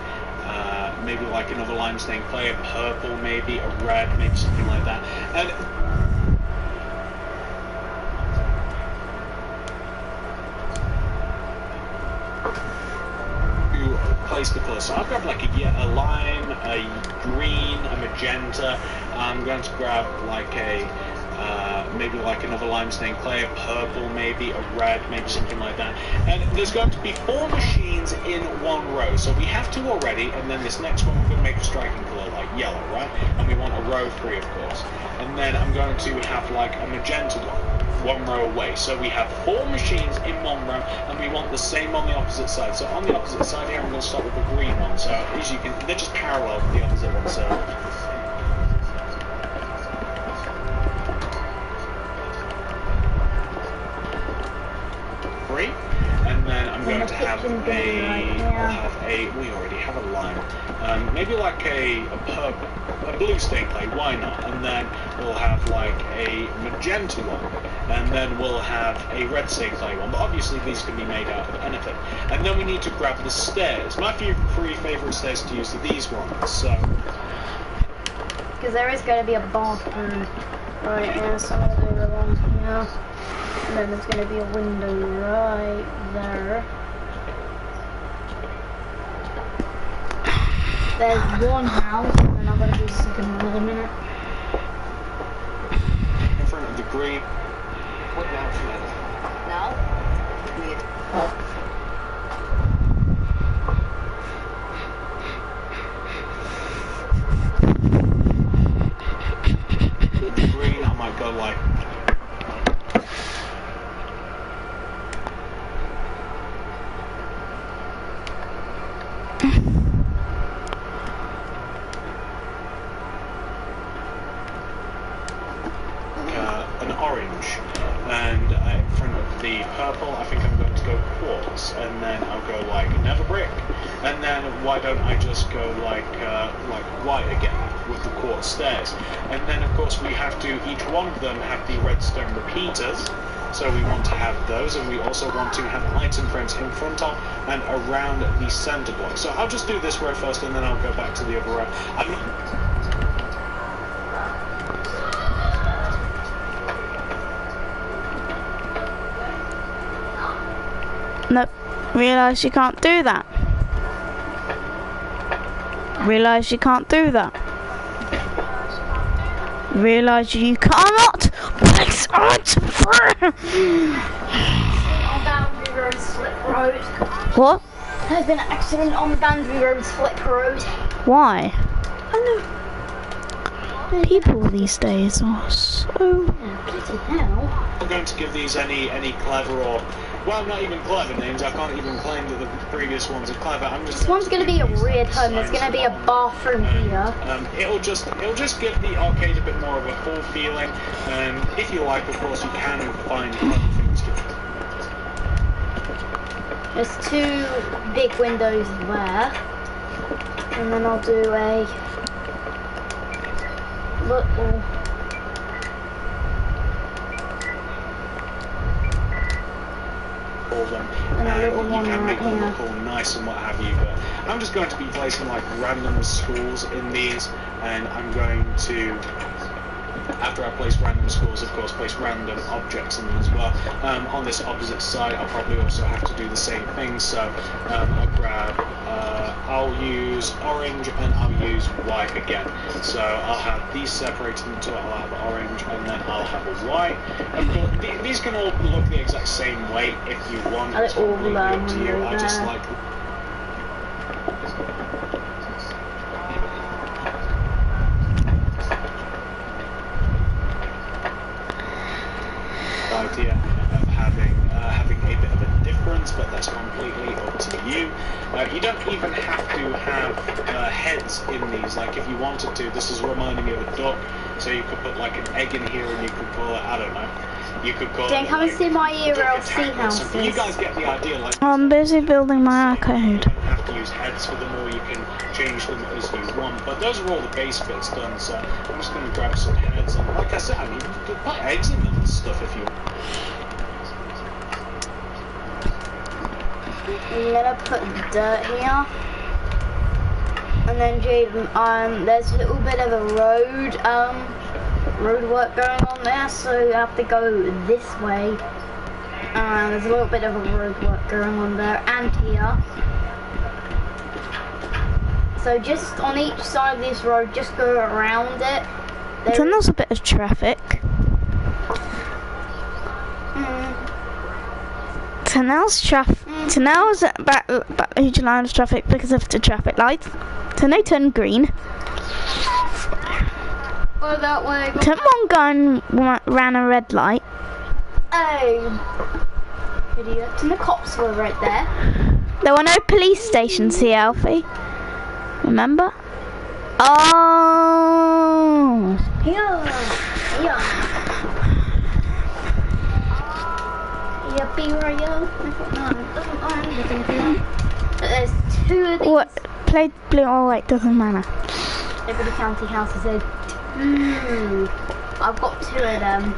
maybe like another lime stained clay, a purple, maybe a red, maybe something like that. And you place the colours. So I'll grab like a lime, a green, a magenta. I'm going to grab like a maybe like another lime stained clay, a purple, maybe a red, maybe something like that. And there's going to be 4 machines in one row. So we have 2 already, and then this next one we're going to make a striking colour like yellow, right? And we want a row 3, of course. And then I'm going to have like a magenta one row away. So we have 4 machines in one row, and we want the same on the opposite side. So on the opposite side here, I'm going to start with the green one. So as you can, they're just parallel with the opposite one. So. And then I'm going to have we already have a lime, maybe like a blue stained clay, why not? And then we'll have like a magenta one, and then we'll have a red stained clay one, but obviously these can be made out of anything. And then we need to grab the stairs. My 3 favourite stairs to use are these ones, so. Because there is going to be a bathroom right here, so I'm going to do the one here. And then there's going to be a window right there. There's one house, and then I'm going to do the second one in a minute. In front of the green. What now for that? Now? Weird. With the green, I might go like. the purple, I think I'm going to go quartz, and then I'll go like nether brick, and then why don't I just go like white again with the quartz stairs, and then of course we have to, each one of them have the redstone repeaters, so we want to have those, and we also want to have item frames in front of and around the center block. So I'll just do this row first, and then I'll go back to the other row. I'm not... Nope. Realise you can't do that. Realise you can't do that. Realise you cannot place item frame. On Boundary Road, Slip Road. What? There's been an accident on the Boundary Road, Slip Road. Why? People these days are so... Bloody hell. I'm not going to give these any clever or, well, not even clever names. I can't even claim that the previous ones are clever. I'm just. This one's going to be a weird home. There's going to be a bathroom here. It'll just give the arcade a bit more of a full feeling. If you like, of course, you can find other things to. There's 2 big windows there. And then I'll do a little... Them, and a little you one can right make them here. look all nice and what have you, but I'm just going to be placing like random schools in these, and I'm going to, after I place random schools, of course, place random objects in them as well. On this opposite side, I'll probably also have to do the same thing, so I'll use orange and I'll use white again. So I'll have these separated into, I'll have orange and then I'll have a white. Of course, these can all look the exact same way if you want. It's completely up to you. I just like... idea of having a bit of a difference, but that's completely up to you. You don't even have to have heads in these. Like if you wanted to, this is reminding me of a duck, so you could put like an egg in here, and you could call it, I don't know. You could call Then it. Come and see my ERLC houses. You guys get the idea. Like I'm busy building my arcade. you don't have to use heads for them, or you can change them as you want. But those are all the base bits done. So I'm just going to grab some heads, and like I said, I mean, you could put eggs in them and stuff if you want. I'm gonna put dirt here, and then Jaden, there's a little bit of a road work going on there, so you have to go this way. There's a little bit of a road work going on there and here. So just on each side of this road, just go around it. Then there's a bit of traffic. Tunnel's about a huge line of traffic because of the traffic lights. Tunnel turned green. Go that way. Turn one gun ran a red light. Oh, idiot! And the cops were right there. There were no police stations here, Alfie. Remember? Oh. Here. Yuppie, Royo. There's 2 of these. What? Play blue or white, doesn't matter. Liberty County houses are 2. I've got 2 of them.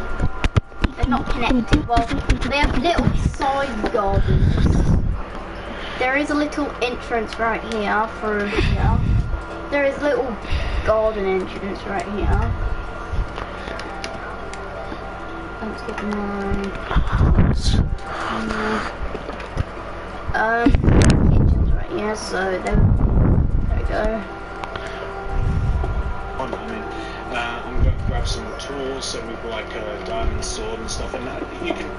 They're not connected. Well, they have little side gardens. There is a little entrance right here through here. There is a little garden entrance right here. Let's get mine. Kitchen's right here, so there we go. I'm going to grab some tools, so we've got like a diamond sword and stuff, and you can.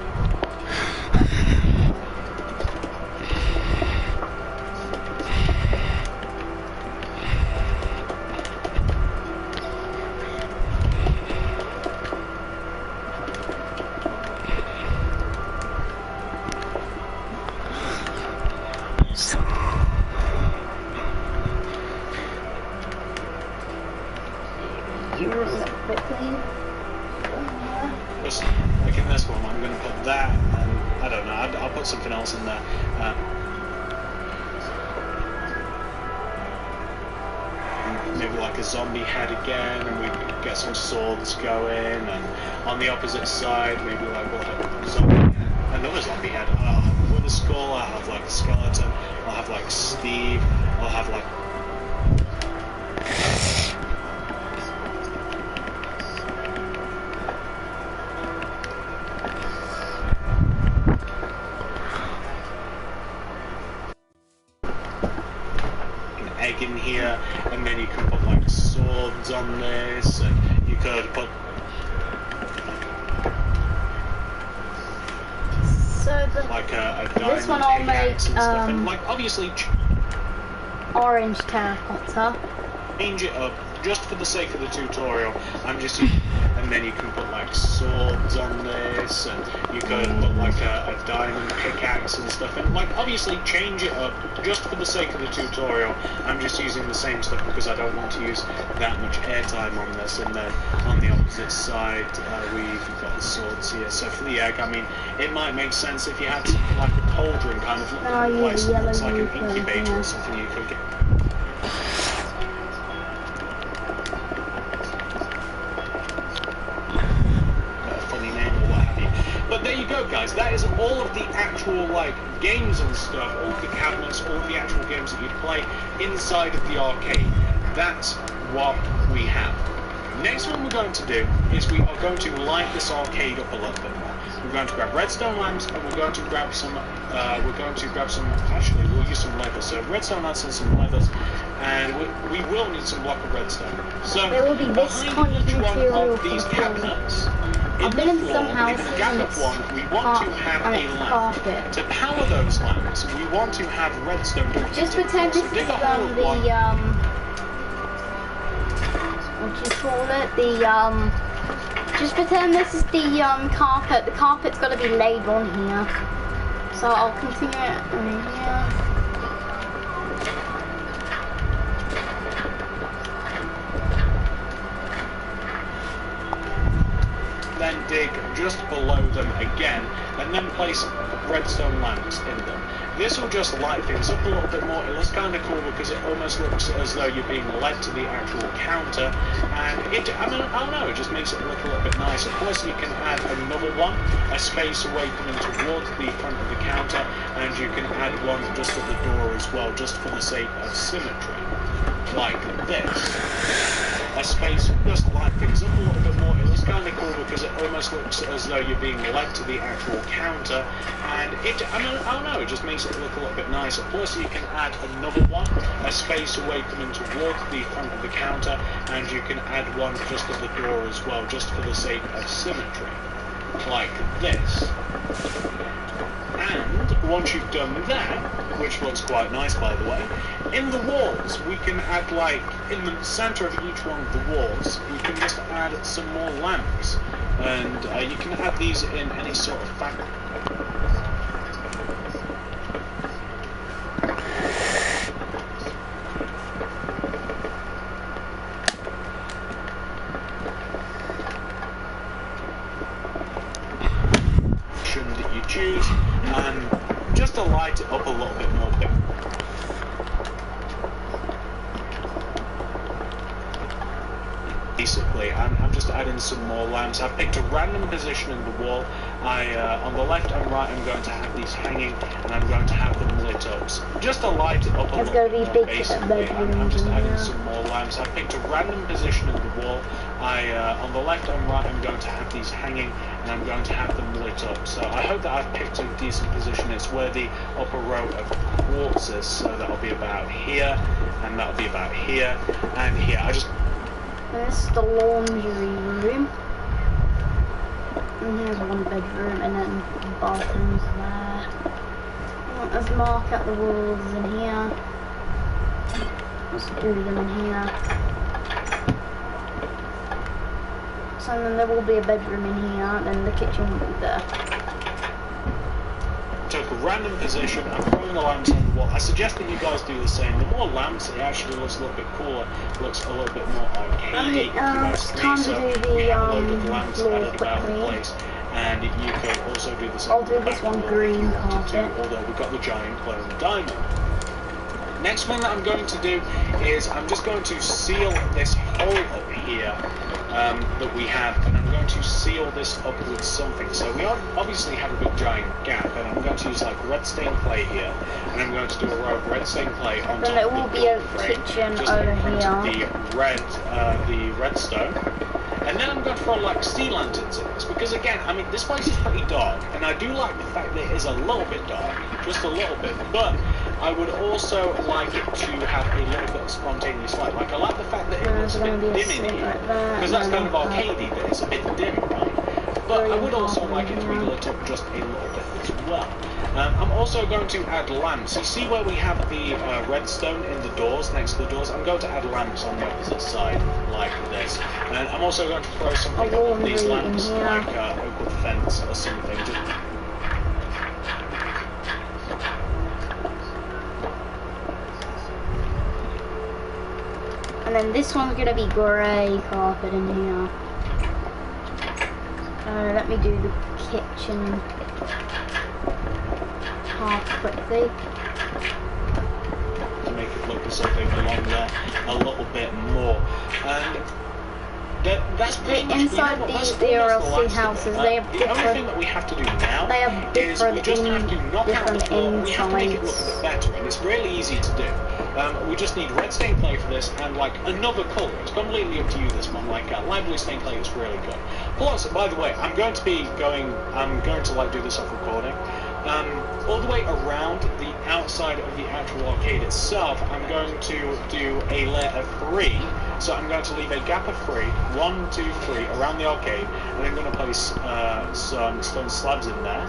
just like in this one, I'm going to put that, and I don't know, I'll put something else in there. Maybe like a zombie head again, and we could get some swords going, and on the opposite side, maybe like we'll have another zombie head. I'll have with a skull, I'll have like a skeleton, I'll have like Steve, I'll have like... egg in here, and then you can put like swords on this, and you could put like a diamond this one I'll pickaxe make and stuff, and like obviously orange terracotta. change it up just for the sake of the tutorial. I'm just and then you can put like swords on this, and you could put like a diamond pickaxe and stuff, and like obviously change it up just for the sake of the tutorial. I'm just using the same stuff because I don't want to use that much airtime on this. And then on the opposite side, we've got the swords here. So for the egg, I mean, it might make sense if you had something like a cauldron kind of place that looks like an incubator or something you could get. But there you go, guys. That is all of the actual like games and stuff, all of the cabinets, all of the actual games that you play inside of the arcade. That's what we have. Next one we're going to do is we are going to light this arcade up a little bit more. We're going to grab redstone lamps, and we're going to grab some. Actually, we'll use some leather. So redstone lamps and some leathers, and we will need some block of redstone. So there will be this kind of each one material of these for the cabinets. I've been in some houses In gap and of it's one, we want to have a lamp. carpet. To power those lamps, we want to have redstone. Just pretend this is what do you call it? Just pretend this is the carpet. The carpet's got to be laid on here. So I'll continue it in here. Then dig just below them again, and then place redstone lamps in them. This will just light things up a little bit more. It looks kind of cool because it almost looks as though you're being led to the actual counter, and I don't know, it just makes it look a little bit nicer. Plus, you can add another one, a space away coming towards the front of the counter, and you can add one just at the door as well, just for the sake of symmetry, like this. A space just light things up a little bit more. It looks kind of cool because it almost looks as though you're being led to the actual counter, and I don't know, it just makes it look a little bit nicer. Plus, you can add another one, a space away coming towards the front of the counter, and you can add one just at the door as well, just for the sake of symmetry, like this. And once you've done that, which looks quite nice by the way, in the walls we can add, like, in the center of each one of the walls, we can just add some more lamps, and you can add these in any sort of fabric. That you choose, and just to light it up a little bit more. Basically, I'm just adding some more lamps. I've picked a random position in the wall. On the left and right, I'm going to have these hanging, and I'm going to have them lit up. So just to light it up a little bit more, basically, I'm just adding some more lamps. I've picked a random position in the wall. On the left and right, I'm going to have these hanging, and I'm going to have them lit up. So I hope that I've picked a decent position. It's where the upper row of quartz is, so that'll be about here, and that'll be about here, and here. This is the laundry room. And here's one bedroom, and then the bathrooms there. Let's mark out the walls in here. Let's do them in here. So then there will be a bedroom in here, and then the kitchen will be there. took a random position. I'm throwing the lamps on the wall. I suggest that you guys do the same. The more lamps, it actually looks a little bit cooler. Looks a little bit more arcadey. It's time to do the we have a load of lamps floor added about the quickly. place. And you can also do the same. I'll do this one green carpet. Although we've got the giant glowing diamond. Next thing that I'm going to do is I'm just going to seal this hole up here that we have, and I'm going to seal this up with something. So we obviously have a big giant gap, and I'm going to use like red stained clay here, and I'm going to do a row of red stained clay on Then top there of will the be a frame, kitchen just over in front of here. the redstone. And then I'm going to throw like sea lanterns in this, because again, I mean, this place is pretty dark, and I do like the fact that it is a little bit dark, just a little bit, but I would also like it to have a little bit of spontaneous light. Like, I like the fact that it looks a bit dim in here, because that's kind of arcadey, but it's a bit dim, right? But I would also like it to be lit up just a little bit as well. I'm also going to add lamps. You see where we have the redstone in the doors, next to the doors? I'm going to add lamps on the opposite side, like this. And I'm also going to throw something on these lamps, like a good fence or something. And then this one's gonna be grey carpet in here. Let me do the kitchen half quickly. To make it look as something along there a little bit more. And that's pretty much inside these DLC houses, they have the only thing that we have to do now they have is we different just have to knock out the floor. We have to make it look a insides. bit better, and it's really easy to do. We just need red stained clay for this, and like another colour. It's completely up to you. This one, like light blue stained clay, is really good. Plus, by the way, I'm going to like do this off recording. All the way around the outside of the actual arcade itself, I'm going to do a layer of 3. So I'm going to leave a gap of 3, 1, 2, 3, around the arcade, and I'm going to place some stone slabs in there,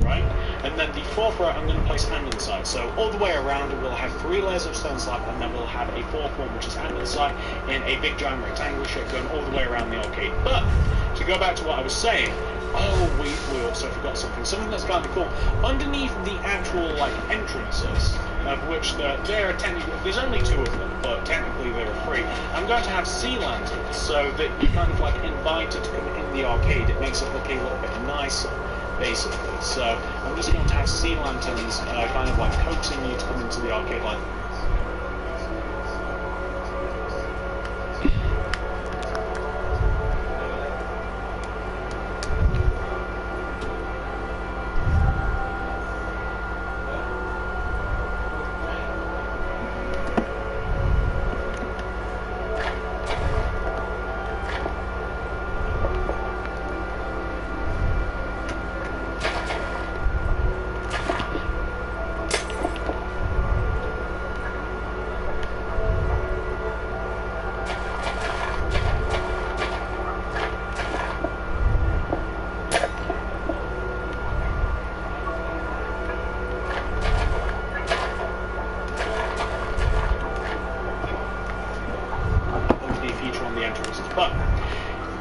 right? And then the 4th row, I'm going to place hand inside. So all the way around, we'll have 3 layers of stone slab, and then we'll have a 4th one, which is hand inside, in a big giant rectangle shape going all the way around the arcade. But to go back to what I was saying, we also forgot something that's kind of cool. Underneath the actual like entrances, of which there are technically, there's only 2 of them, but technically there are 3. I'm going to have sea lanterns, so that you're kind of like invited to come in the arcade. It makes it look a little bit nicer, basically. So I'm just going to have sea lanterns, kind of like coaxing you to come into the arcade like. But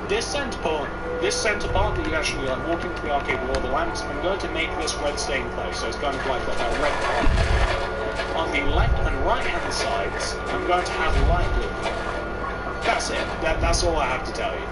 this center part that you actually like walk into the arcade with all the lamps, I'm going to make this red stained clay, so it's kind of like got that red part. On the left and right hand sides, I'm going to have light blue. That's it. That's all I have to tell you.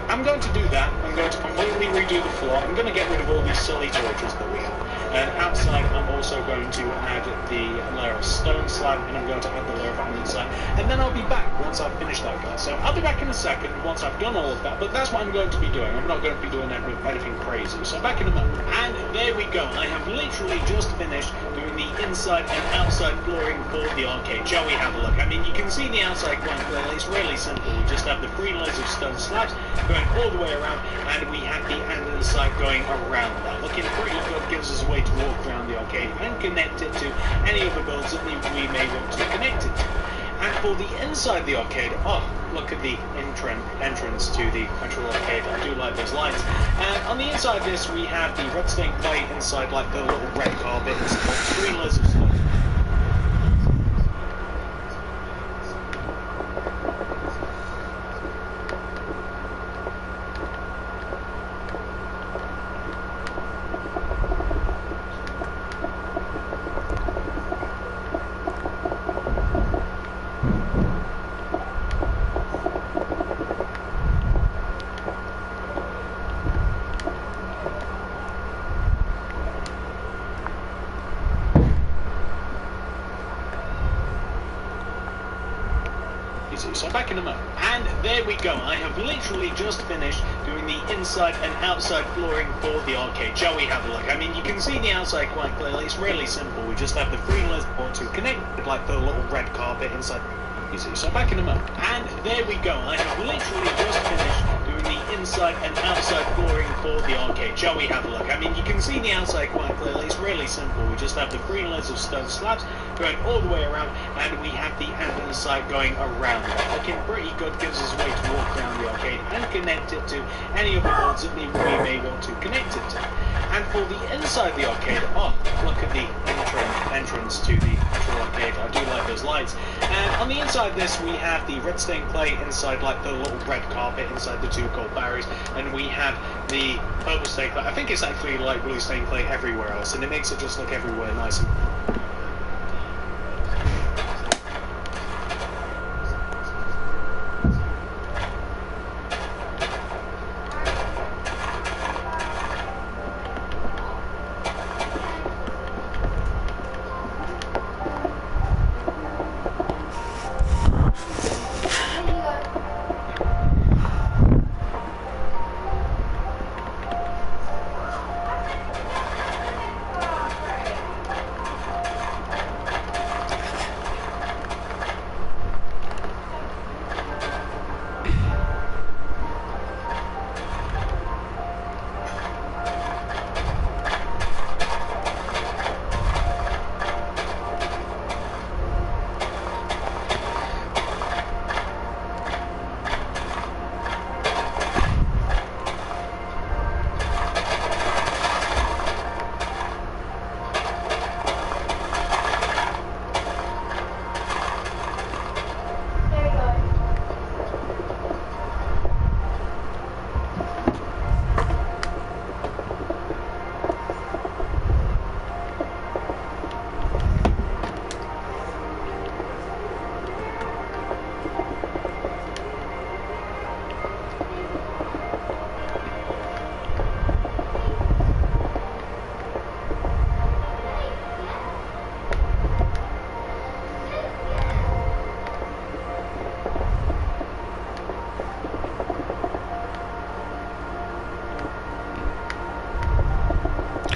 I'm going to do that. I'm going to completely redo the floor. I'm going to get rid of all these silly torches that we have. And outside, I'm also going to add the layer of stone slab, and I'm going to add the layer of andesite. And then I'll be back once I've finished that, guys. So I'll be back in a second once I've done all of that. But that's what I'm going to be doing. I'm not going to be doing anything crazy. So back in a moment. And there we go. I have literally just finished doing the inside and outside flooring for the arcade. Shall we have a look? I mean, you can see the outside quite clearly. It's really simple. We just have the 3 layers of stone slabs going all the way around, and we have the andesite going around that. Looking pretty good, gives us a way to walk around the arcade and connect it to any other builds that we may want to connect it to. And for the inside of the arcade, oh, look at the entrance to the actual arcade. I do like those lights. And on the inside of this, we have the red stained clay inside, like the little red carpet. It's 3 layers of stone. back in a moment. And there we go. I have literally just finished doing the inside and outside flooring for the arcade. Shall we have a look? I mean, you can see the outside quite clearly. It's really simple. We just have the green laser board to connect with like the little red carpet inside. Easy. So back in a moment. And there we go. I have literally just finished doing the inside and outside flooring for the arcade. Shall we have a look? I mean, you can see the outside quite clearly. It's really simple. We just have the green layers of stone slabs going all the way around, and we have the andesite going around that. Looking pretty good. Gives us a way to walk around the arcade and connect it to any of the boards that we may want to connect it to. And for the inside of the arcade, oh, look at the entrance to the actual arcade. I do like those lights. And on the inside of this, we have the red stained clay inside, like the little red carpet inside the two gold barriers, and we have the purple stained clay. I think it's actually like blue stained clay everywhere else, and it makes it just look everywhere nice and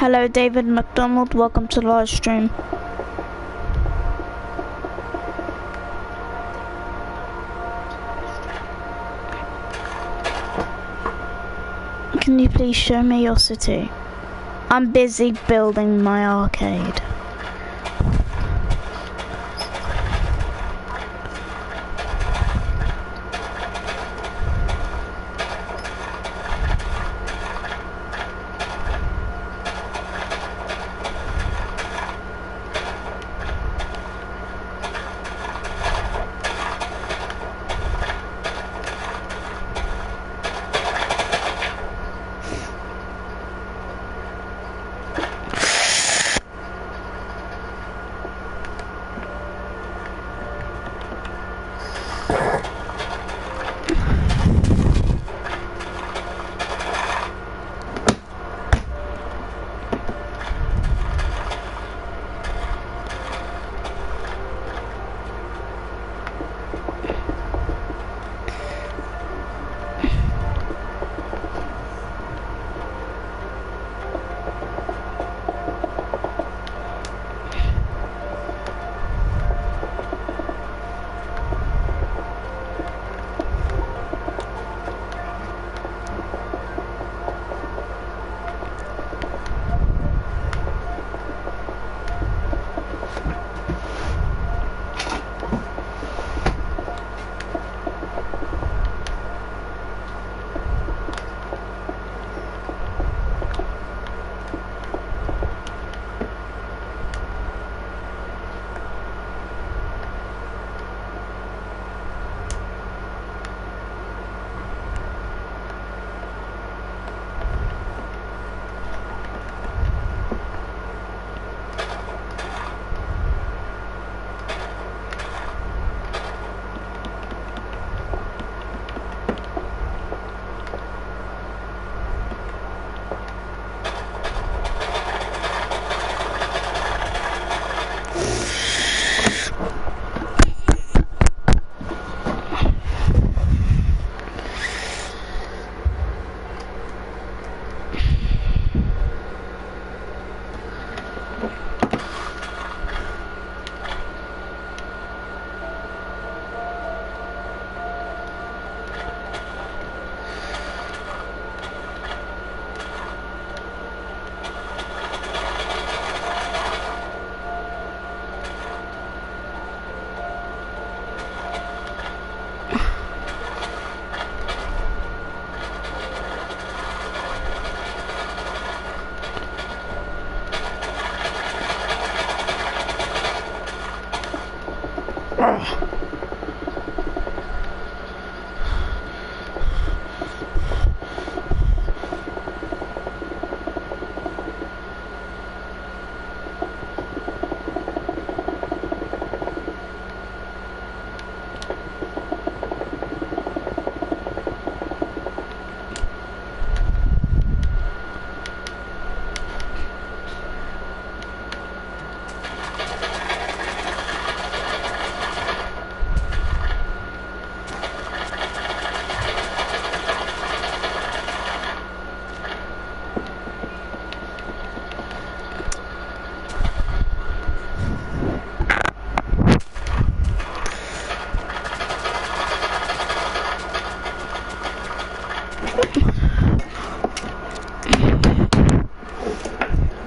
Hello, David McDonald. Welcome to the live stream. Can you please show me your city? I'm busy building my arcade.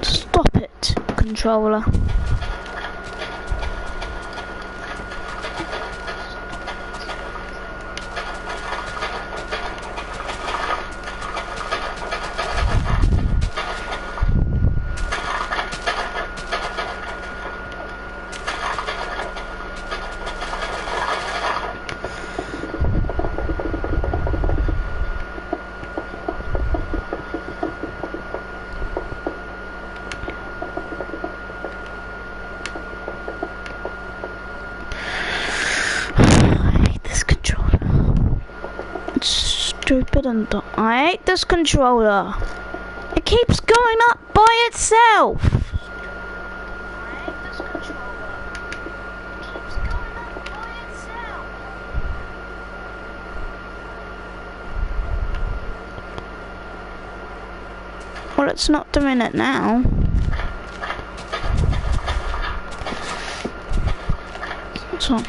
Stop it, controller. Stupid and I hate this controller. It keeps going up by itself. Well, it's not doing it now. So.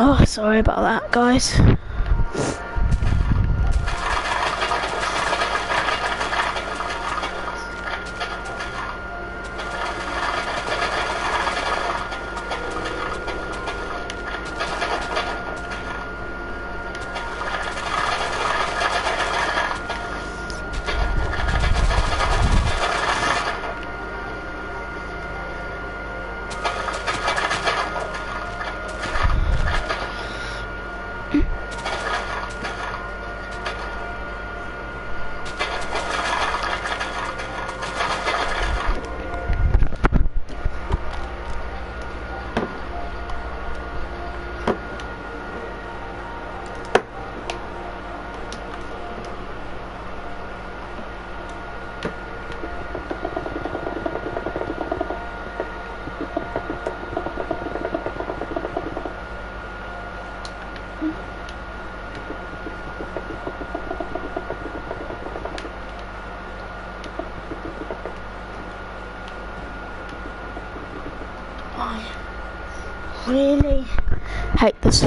Oh, sorry about that, guys. I really hate this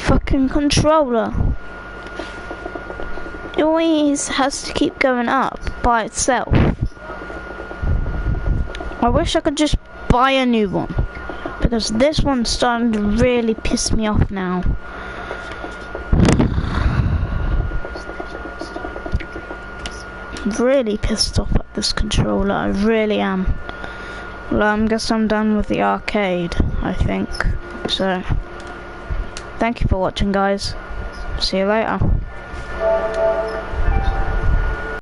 fucking controller. It always has to keep going up by itself. I wish I could just buy a new one, because this one's starting to really piss me off now. I'm really pissed off at this controller, I really am. Well, I guess I'm done with the arcade, I think. So, thank you for watching, guys. See you later.